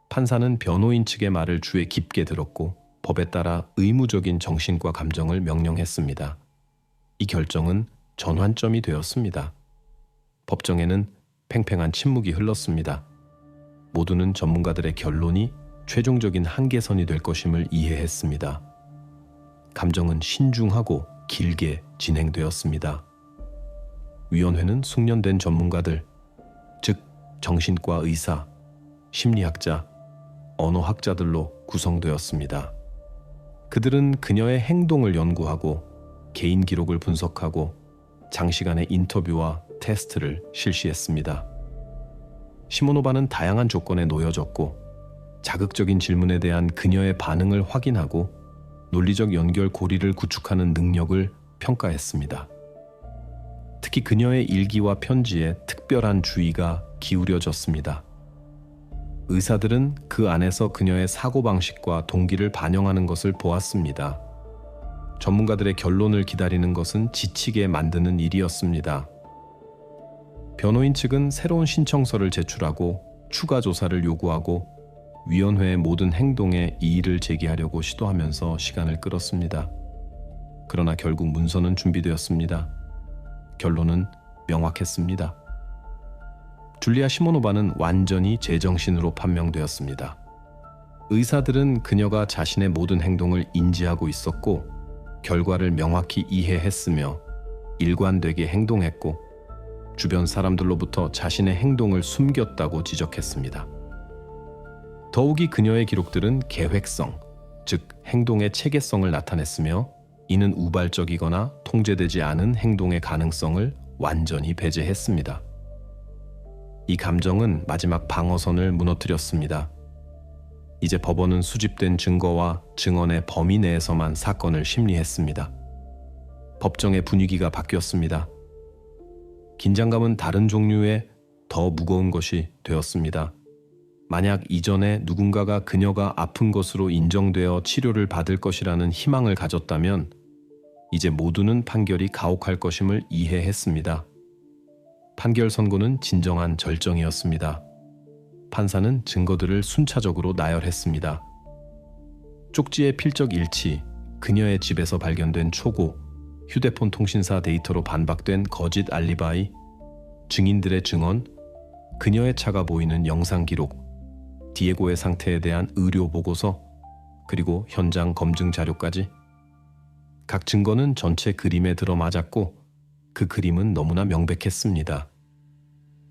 판사는 변호인 측의 말을 주에 깊게 들었고 법에 따라 의무적인 정신과 감정을 명령했습니다. 이 결정은 전환점이 되었습니다. 법정에는 팽팽한 침묵이 흘렀습니다. 모두는 전문가들의 결론이 최종적인 한계선이 될 것임을 이해했습니다. 감정은 신중하고 길게 진행되었습니다. 위원회는 숙련된 전문가들, 즉 정신과 의사, 심리학자, 언어학자들로 구성되었습니다. 그들은 그녀의 행동을 연구하고 개인 기록을 분석하고 장시간의 인터뷰와 테스트를 실시했습니다. 시모노바는 다양한 조건에 놓여졌고 자극적인 질문에 대한 그녀의 반응을 확인하고 논리적 연결 고리를 구축하는 능력을 평가했습니다. 특히 그녀의 일기와 편지에 특별한 주의가 기울여졌습니다. 의사들은 그 안에서 그녀의 사고방식과 동기를 반영하는 것을 보았습니다. 전문가들의 결론을 기다리는 것은 지치게 만드는 일이었습니다. 변호인 측은 새로운 신청서를 제출하고 추가 조사를 요구하고 위원회의 모든 행동에 이의를 제기하려고 시도하면서 시간을 끌었습니다. 그러나 결국 문서는 준비되었습니다. 결론은 명확했습니다. 줄리아 시모노바는 완전히 제정신으로 판명되었습니다. 의사들은 그녀가 자신의 모든 행동을 인지하고 있었고 결과를 명확히 이해했으며 일관되게 행동했고 주변 사람들로부터 자신의 행동을 숨겼다고 지적했습니다. 더욱이 그녀의 기록들은 계획성, 즉 행동의 체계성을 나타냈으며 이는 우발적이거나 통제되지 않은 행동의 가능성을 완전히 배제했습니다. 이 감정은 마지막 방어선을 무너뜨렸습니다. 이제 법원은 수집된 증거와 증언의 범위 내에서만 사건을 심리했습니다. 법정의 분위기가 바뀌었습니다. 긴장감은 다른 종류의 더 무거운 것이 되었습니다. 만약 이전에 누군가가 그녀가 아픈 것으로 인정되어 치료를 받을 것이라는 희망을 가졌다면 이제 모두는 판결이 가혹할 것임을 이해했습니다. 판결 선고는 진정한 절정이었습니다. 판사는 증거들을 순차적으로 나열했습니다. 쪽지의 필적 일치, 그녀의 집에서 발견된 초고, 휴대폰 통신사 데이터로 반박된 거짓 알리바이, 증인들의 증언, 그녀의 차가 보이는 영상 기록, 디에고의 상태에 대한 의료 보고서, 그리고 현장 검증 자료까지. 각 증거는 전체 그림에 들어맞았고 그 그림은 너무나 명백했습니다.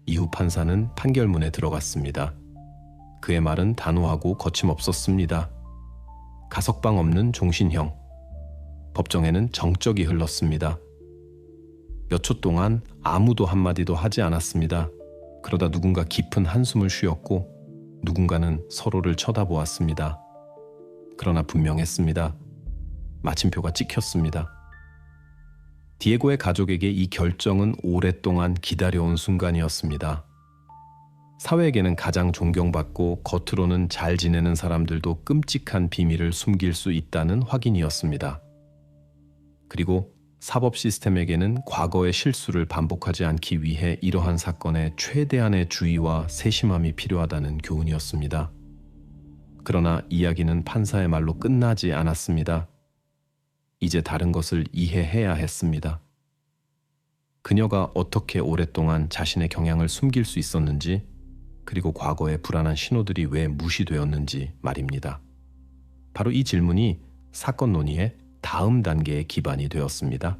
이후 판사는 판결문에 들어갔습니다. 그의 말은 단호하고 거침없었습니다. 가석방 없는 종신형. 법정에는 정적이 흘렀습니다. 몇 초 동안 아무도 한마디도 하지 않았습니다. 그러다 누군가 깊은 한숨을 쉬었고 누군가는 서로를 쳐다보았습니다. 그러나 분명했습니다. 마침표가 찍혔습니다. 디에고의 가족에게 이 결정은 오랫동안 기다려온 순간이었습니다. 사회에게는 가장 존경받고 겉으로는 잘 지내는 사람들도 끔찍한 비밀을 숨길 수 있다는 확인이었습니다. 그리고 사법 시스템에게는 과거의 실수를 반복하지 않기 위해 이러한 사건에 최대한의 주의와 세심함이 필요하다는 교훈이었습니다. 그러나 이야기는 판사의 말로 끝나지 않았습니다. 이제 다른 것을 이해해야 했습니다. 그녀가 어떻게 오랫동안 자신의 경향을 숨길 수 있었는지, 그리고 과거의 불안한 신호들이 왜 무시되었는지 말입니다. 바로 이 질문이 사건 논의의 다음 단계의 기반이 되었습니다.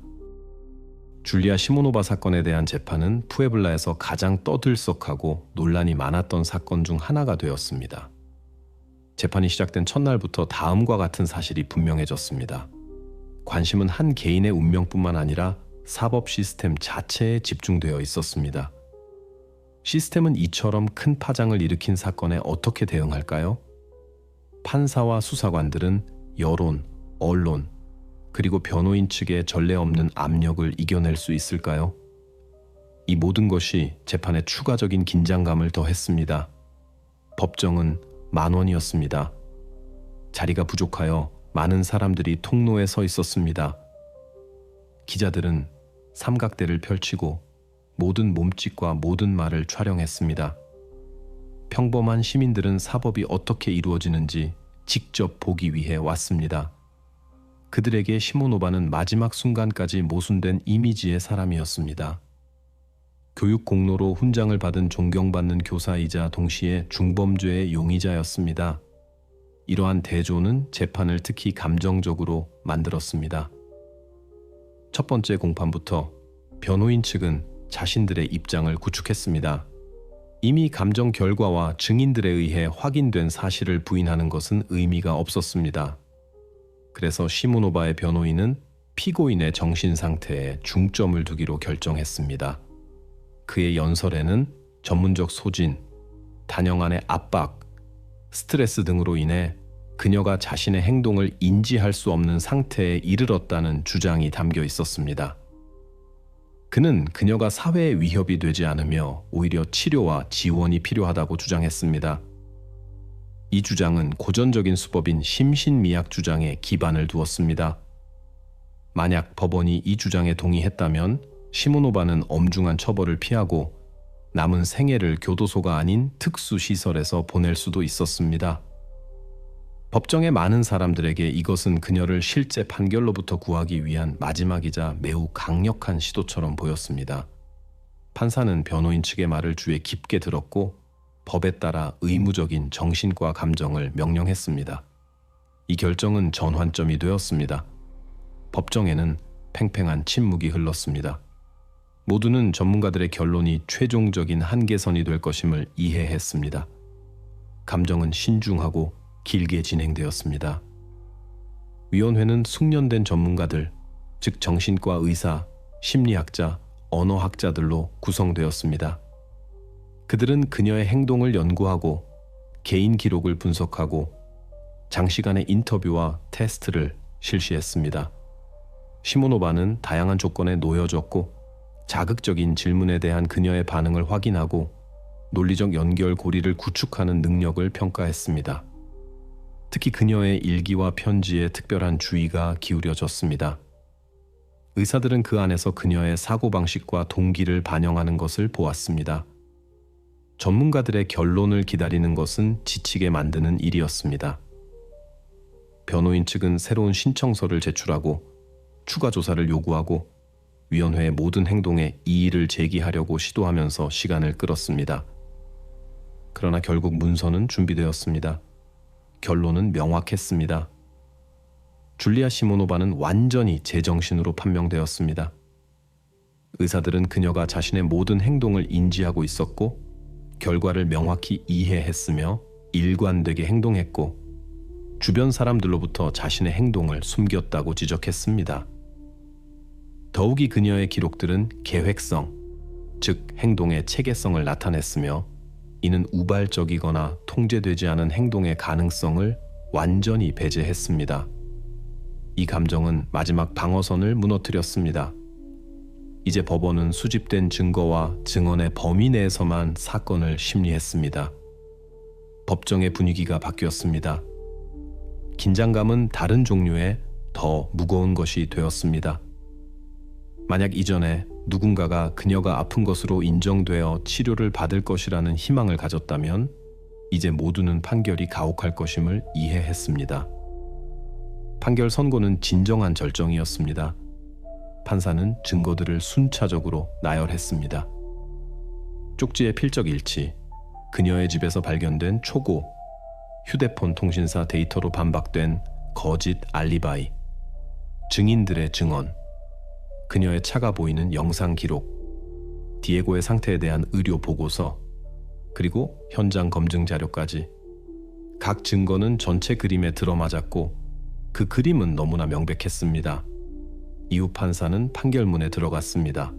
줄리아 시모노바 사건에 대한 재판은 푸에블라에서 가장 떠들썩하고 논란이 많았던 사건 중 하나가 되었습니다. 재판이 시작된 첫날부터 다음과 같은 사실이 분명해졌습니다. 관심은 한 개인의 운명뿐만 아니라 사법 시스템 자체에 집중되어 있었습니다. 시스템은 이처럼 큰 파장을 일으킨 사건에 어떻게 대응할까요? 판사와 수사관들은 여론, 언론, 그리고 변호인 측의 전례 없는 압력을 이겨낼 수 있을까요? 이 모든 것이 재판에 추가적인 긴장감을 더했습니다. 법정은 만원이었습니다. 자리가 부족하여 많은 사람들이 통로에 서 있었습니다. 기자들은 삼각대를 펼치고 모든 몸짓과 모든 말을 촬영했습니다. 평범한 시민들은 사법이 어떻게 이루어지는지 직접 보기 위해 왔습니다. 그들에게 시모노바는 마지막 순간까지 모순된 이미지의 사람이었습니다. 교육 공로로 훈장을 받은 존경받는 교사이자 동시에 중범죄의 용의자였습니다. 이러한 대조는 재판을 특히 감정적으로 만들었습니다. 첫 번째 공판부터 변호인 측은 자신들의 입장을 구축했습니다. 이미 감정 결과와 증인들에 의해 확인된 사실을 부인하는 것은 의미가 없었습니다. 그래서 시모노바의 변호인은 피고인의 정신 상태에 중점을 두기로 결정했습니다. 그의 연설에는 전문적 소진, 단영안의 압박, 스트레스 등으로 인해 그녀가 자신의 행동을 인지할 수 없는 상태에 이르렀다는 주장이 담겨 있었습니다. 그는 그녀가 사회에 위협이 되지 않으며 오히려 치료와 지원이 필요하다고 주장했습니다. 이 주장은 고전적인 수법인 심신미약 주장에 기반을 두었습니다. 만약 법원이 이 주장에 동의했다면 시모노바는 엄중한 처벌을 피하고 남은 생애를 교도소가 아닌 특수시설에서 보낼 수도 있었습니다. 법정의 많은 사람들에게 이것은 그녀를 실제 판결로부터 구하기 위한 마지막이자 매우 강력한 시도처럼 보였습니다. 판사는 변호인 측의 말을 주의 깊게 들었고 법에 따라 의무적인 정신과 감정을 명령했습니다. 이 결정은 전환점이 되었습니다. 법정에는 팽팽한 침묵이 흘렀습니다. 모두는 전문가들의 결론이 최종적인 한계선이 될 것임을 이해했습니다. 감정은 신중하고 길게 진행되었습니다. 위원회는 숙련된 전문가들, 즉 정신과 의사, 심리학자, 언어학자들로 구성되었습니다. 그들은 그녀의 행동을 연구하고 개인 기록을 분석하고 장시간의 인터뷰와 테스트를 실시했습니다. 시모노바는 다양한 조건에 놓여졌고 자극적인 질문에 대한 그녀의 반응을 확인하고 논리적 연결고리를 구축하는 능력을 평가했습니다. 특히 그녀의 일기와 편지에 특별한 주의가 기울여졌습니다. 의사들은 그 안에서 그녀의 사고방식과 동기를 반영하는 것을 보았습니다. 전문가들의 결론을 기다리는 것은 지치게 만드는 일이었습니다. 변호인 측은 새로운 신청서를 제출하고 추가 조사를 요구하고 위원회의 모든 행동에 이의를 제기하려고 시도하면서 시간을 끌었습니다. 그러나 결국 문서는 준비되었습니다. 결론은 명확했습니다. 줄리아 시모노바는 완전히 제정신으로 판명되었습니다. 의사들은 그녀가 자신의 모든 행동을 인지하고 있었고 결과를 명확히 이해했으며 일관되게 행동했고 주변 사람들로부터 자신의 행동을 숨겼다고 지적했습니다. 더욱이 그녀의 기록들은 계획성, 즉 행동의 체계성을 나타냈으며 이는 우발적이거나 통제되지 않은 행동의 가능성을 완전히 배제했습니다. 이 감정은 마지막 방어선을 무너뜨렸습니다. 이제 법원은 수집된 증거와 증언의 범위 내에서만 사건을 심리했습니다. 법정의 분위기가 바뀌었습니다. 긴장감은 다른 종류의 더 무거운 것이 되었습니다. 만약 이전에 누군가가 그녀가 아픈 것으로 인정되어 치료를 받을 것이라는 희망을 가졌다면 이제 모두는 판결이 가혹할 것임을 이해했습니다. 판결 선고는 진정한 절정이었습니다. 판사는 증거들을 순차적으로 나열했습니다. 쪽지의 필적 일치, 그녀의 집에서 발견된 초고, 휴대폰 통신사 데이터로 반박된 거짓 알리바이, 증인들의 증언, 그녀의 차가 보이는 영상 기록, 디에고의 상태에 대한 의료 보고서, 그리고 현장 검증 자료까지. 각 증거는 전체 그림에 들어맞았고 그 그림은 너무나 명백했습니다. 이후 판사는 판결문에 들어갔습니다.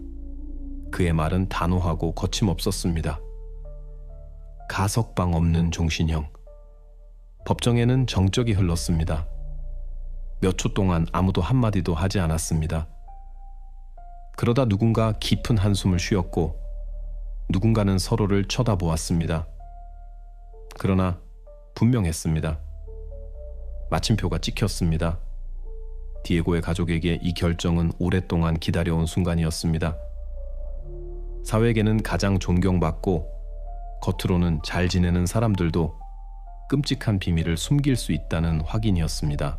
그의 말은 단호하고 거침없었습니다. 가석방 없는 종신형. 법정에는 정적이 흘렀습니다. 몇 초 동안 아무도 한마디도 하지 않았습니다. 그러다 누군가 깊은 한숨을 쉬었고 누군가는 서로를 쳐다보았습니다. 그러나 분명했습니다. 마침표가 찍혔습니다. 디에고의 가족에게 이 결정은 오랫동안 기다려온 순간이었습니다. 사회에게는 가장 존경받고 겉으로는 잘 지내는 사람들도 끔찍한 비밀을 숨길 수 있다는 확인이었습니다.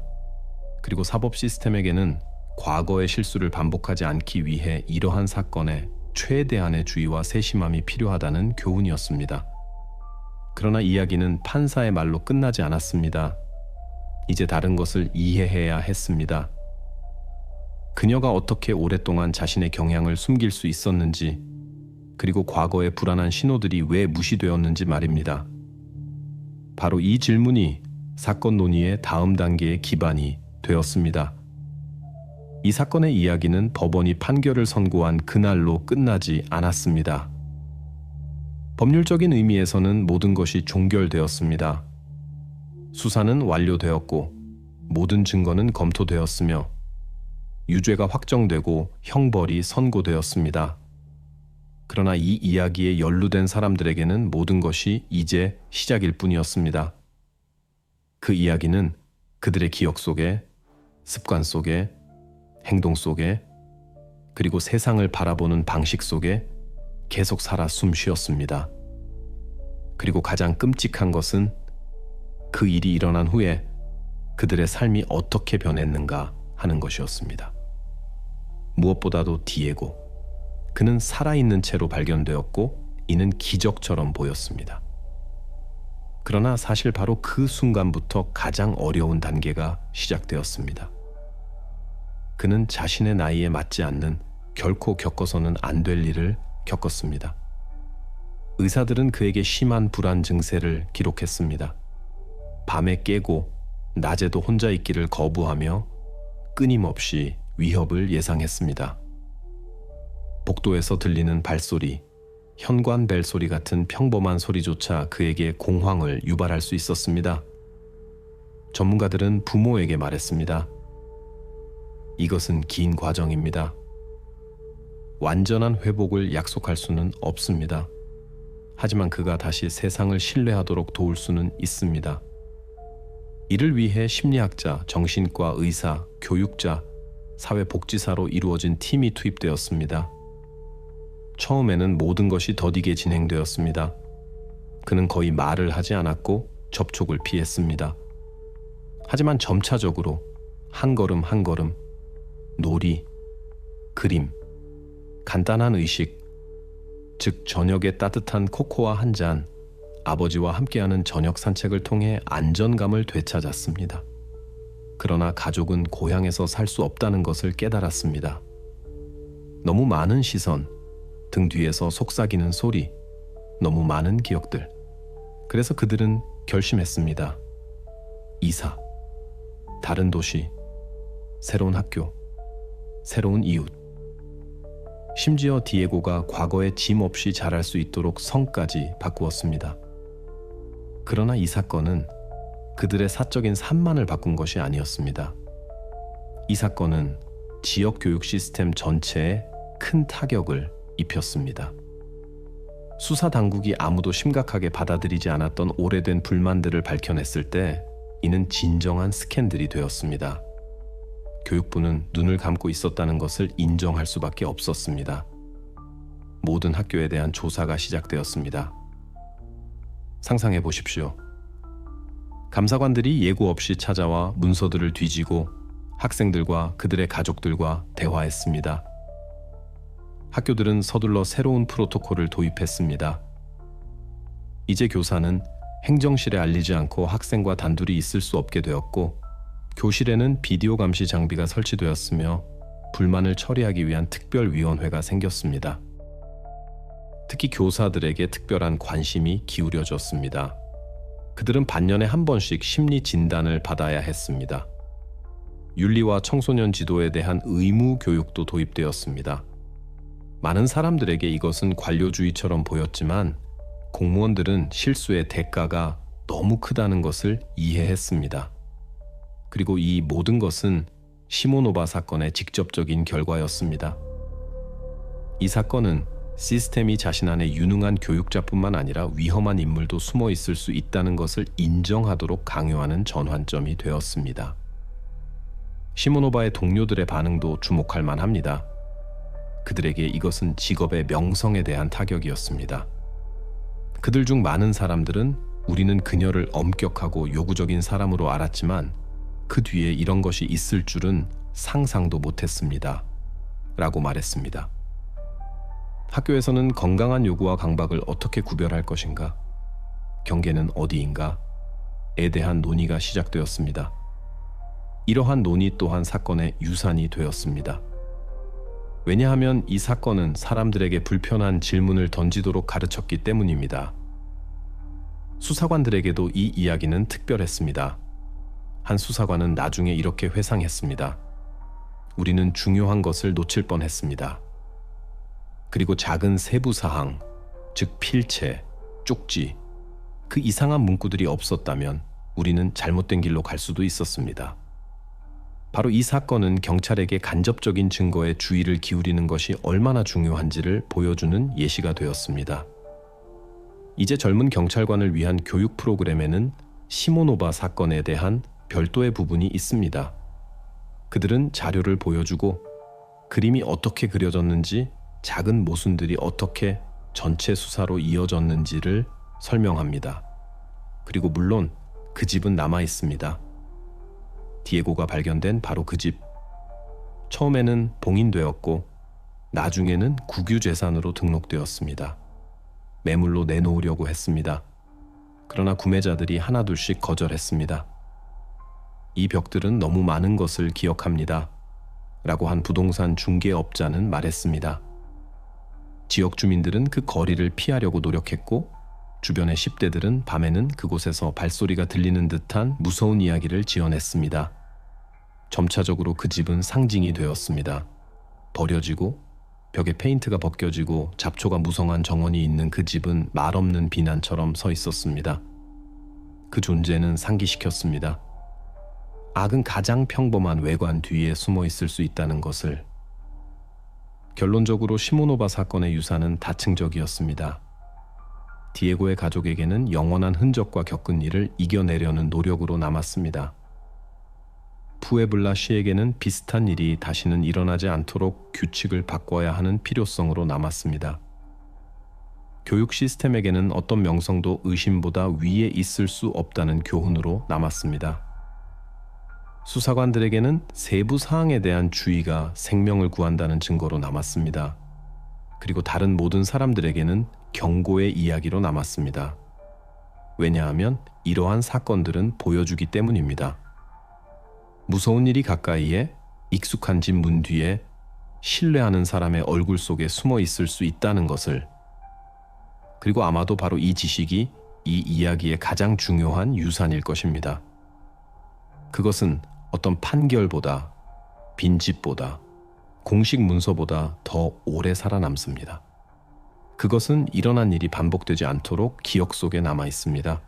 그리고 사법 시스템에게는 과거의 실수를 반복하지 않기 위해 이러한 사건에 최대한의 주의와 세심함이 필요하다는 교훈이었습니다. 그러나 이야기는 판사의 말로 끝나지 않았습니다. 이제 다른 것을 이해해야 했습니다. 그녀가 어떻게 오랫동안 자신의 경향을 숨길 수 있었는지, 그리고 과거의 불안한 신호들이 왜 무시되었는지 말입니다. 바로 이 질문이 사건 논의의 다음 단계의 기반이 되었습니다. 이 사건의 이야기는 법원이 판결을 선고한 그날로 끝나지 않았습니다. 법률적인 의미에서는 모든 것이 종결되었습니다. 수사는 완료되었고 모든 증거는 검토되었으며 유죄가 확정되고 형벌이 선고되었습니다. 그러나 이 이야기에 연루된 사람들에게는 모든 것이 이제 시작일 뿐이었습니다. 그 이야기는 그들의 기억 속에, 습관 속에, 행동 속에, 그리고 세상을 바라보는 방식 속에 계속 살아 숨쉬었습니다. 그리고 가장 끔찍한 것은 그 일이 일어난 후에 그들의 삶이 어떻게 변했는가 하는 것이었습니다. 무엇보다도 디에고, 그는 살아있는 채로 발견되었고 이는 기적처럼 보였습니다. 그러나 사실 바로 그 순간부터 가장 어려운 단계가 시작되었습니다. 그는 자신의 나이에 맞지 않는, 결코 겪어서는 안 될 일을 겪었습니다. 의사들은 그에게 심한 불안 증세를 기록했습니다. 밤에 깨고 낮에도 혼자 있기를 거부하며 끊임없이 위협을 예상했습니다. 복도에서 들리는 발소리, 현관 벨소리 같은 평범한 소리조차 그에게 공황을 유발할 수 있었습니다. 전문가들은 부모에게 말했습니다. 이것은 긴 과정입니다. 완전한 회복을 약속할 수는 없습니다. 하지만 그가 다시 세상을 신뢰하도록 도울 수는 있습니다. 이를 위해 심리학자, 정신과 의사, 교육자, 사회복지사로 이루어진 팀이 투입되었습니다. 처음에는 모든 것이 더디게 진행되었습니다. 그는 거의 말을 하지 않았고 접촉을 피했습니다. 하지만 점차적으로 한 걸음 한 걸음 놀이, 그림, 간단한 의식, 즉 저녁에 따뜻한 코코아 한 잔, 아버지와 함께하는 저녁 산책을 통해 안전감을 되찾았습니다. 그러나 가족은 고향에서 살 수 없다는 것을 깨달았습니다. 너무 많은 시선, 등 뒤에서 속삭이는 소리, 너무 많은 기억들. 그래서 그들은 결심했습니다. 이사, 다른 도시, 새로운 학교, 새로운 이웃. 심지어 디에고가 과거에 짐 없이 자랄 수 있도록 성까지 바꾸었습니다. 그러나 이 사건은 그들의 사적인 삶만을 바꾼 것이 아니었습니다. 이 사건은 지역 교육 시스템 전체에 큰 타격을 입혔습니다. 수사 당국이 아무도 심각하게 받아들이지 않았던 오래된 불만들을 밝혀냈을 때 이는 진정한 스캔들이 되었습니다. 교육부는 눈을 감고 있었다는 것을 인정할 수밖에 없었습니다. 모든 학교에 대한 조사가 시작되었습니다. 상상해 보십시오. 감사관들이 예고 없이 찾아와 문서들을 뒤지고 학생들과 그들의 가족들과 대화했습니다. 학교들은 서둘러 새로운 프로토콜을 도입했습니다. 이제 교사는 행정실에 알리지 않고 학생과 단둘이 있을 수 없게 되었고, 교실에는 비디오 감시 장비가 설치되었으며 불만을 처리하기 위한 특별위원회가 생겼습니다. 특히 교사들에게 특별한 관심이 기울여졌습니다. 그들은 반년에 한 번씩 심리 진단을 받아야 했습니다. 윤리와 청소년 지도에 대한 의무 교육도 도입되었습니다. 많은 사람들에게 이것은 관료주의처럼 보였지만 공무원들은 실수의 대가가 너무 크다는 것을 이해했습니다. 그리고 이 모든 것은 시모노바 사건의 직접적인 결과였습니다. 이 사건은 시스템이 자신 안에 유능한 교육자뿐만 아니라 위험한 인물도 숨어 있을 수 있다는 것을 인정하도록 강요하는 전환점이 되었습니다. 시모노바의 동료들의 반응도 주목할 만합니다. 그들에게 이것은 직업의 명성에 대한 타격이었습니다. 그들 중 많은 사람들은 우리는 그녀를 엄격하고 요구적인 사람으로 알았지만 그 뒤에 이런 것이 있을 줄은 상상도 못했습니다. 라고 말했습니다. 학교에서는 건강한 요구와 강박을 어떻게 구별할 것인가? 경계는 어디인가? 에 대한 논의가 시작되었습니다. 이러한 논의 또한 사건의 유산이 되었습니다. 왜냐하면 이 사건은 사람들에게 불편한 질문을 던지도록 가르쳤기 때문입니다. 수사관들에게도 이 이야기는 특별했습니다. 한 수사관은 나중에 이렇게 회상했습니다. 우리는 중요한 것을 놓칠 뻔했습니다. 그리고 작은 세부 사항, 즉 필체, 쪽지, 그 이상한 문구들이 없었다면 우리는 잘못된 길로 갈 수도 있었습니다. 바로 이 사건은 경찰에게 간접적인 증거에 주의를 기울이는 것이 얼마나 중요한지를 보여주는 예시가 되었습니다. 이제 젊은 경찰관을 위한 교육 프로그램에는 시모노바 사건에 대한 별도의 부분이 있습니다. 그들은 자료를 보여주고 그림이 어떻게 그려졌는지, 작은 모순들이 어떻게 전체 수사로 이어졌는지를 설명합니다. 그리고 물론 그 집은 남아 있습니다. 디에고가 발견된 바로 그 집. 처음에는 봉인되었고 나중에는 국유재산으로 등록되었습니다. 매물로 내놓으려고 했습니다. 그러나 구매자들이 하나둘씩 거절했습니다. 이 벽들은 너무 많은 것을 기억합니다. 라고 한 부동산 중개업자는 말했습니다. 지역 주민들은 그 거리를 피하려고 노력했고 주변의 10대들은 밤에는 그곳에서 발소리가 들리는 듯한 무서운 이야기를 지어냈습니다. 점차적으로 그 집은 상징이 되었습니다. 버려지고 벽에 페인트가 벗겨지고 잡초가 무성한 정원이 있는 그 집은 말없는 비난처럼 서 있었습니다. 그 존재는 상기시켰습니다. 악은 가장 평범한 외관 뒤에 숨어 있을 수 있다는 것을. 결론적으로 시모노바 사건의 유산은 다층적이었습니다. 디에고의 가족에게는 영원한 흔적과 겪은 일을 이겨내려는 노력으로 남았습니다. 푸에블라 시에게는 비슷한 일이 다시는 일어나지 않도록 규칙을 바꿔야 하는 필요성으로 남았습니다. 교육 시스템에게는 어떤 명성도 의심보다 위에 있을 수 없다는 교훈으로 남았습니다. 수사관들에게는 세부 사항에 대한 주의가 생명을 구한다는 증거로 남았습니다. 그리고 다른 모든 사람들에게는 경고의 이야기로 남았습니다. 왜냐하면 이러한 사건들은 보여주기 때문입니다. 무서운 일이 가까이에 익숙한 집 문 뒤에 신뢰하는 사람의 얼굴 속에 숨어 있을 수 있다는 것을. 그리고 아마도 바로 이 지식이 이 이야기의 가장 중요한 유산일 것입니다. 그것은 어떤 판결보다, 빈집보다, 공식 문서보다 더 오래 살아남습니다. 그것은 일어난 일이 반복되지 않도록 기억 속에 남아 있습니다.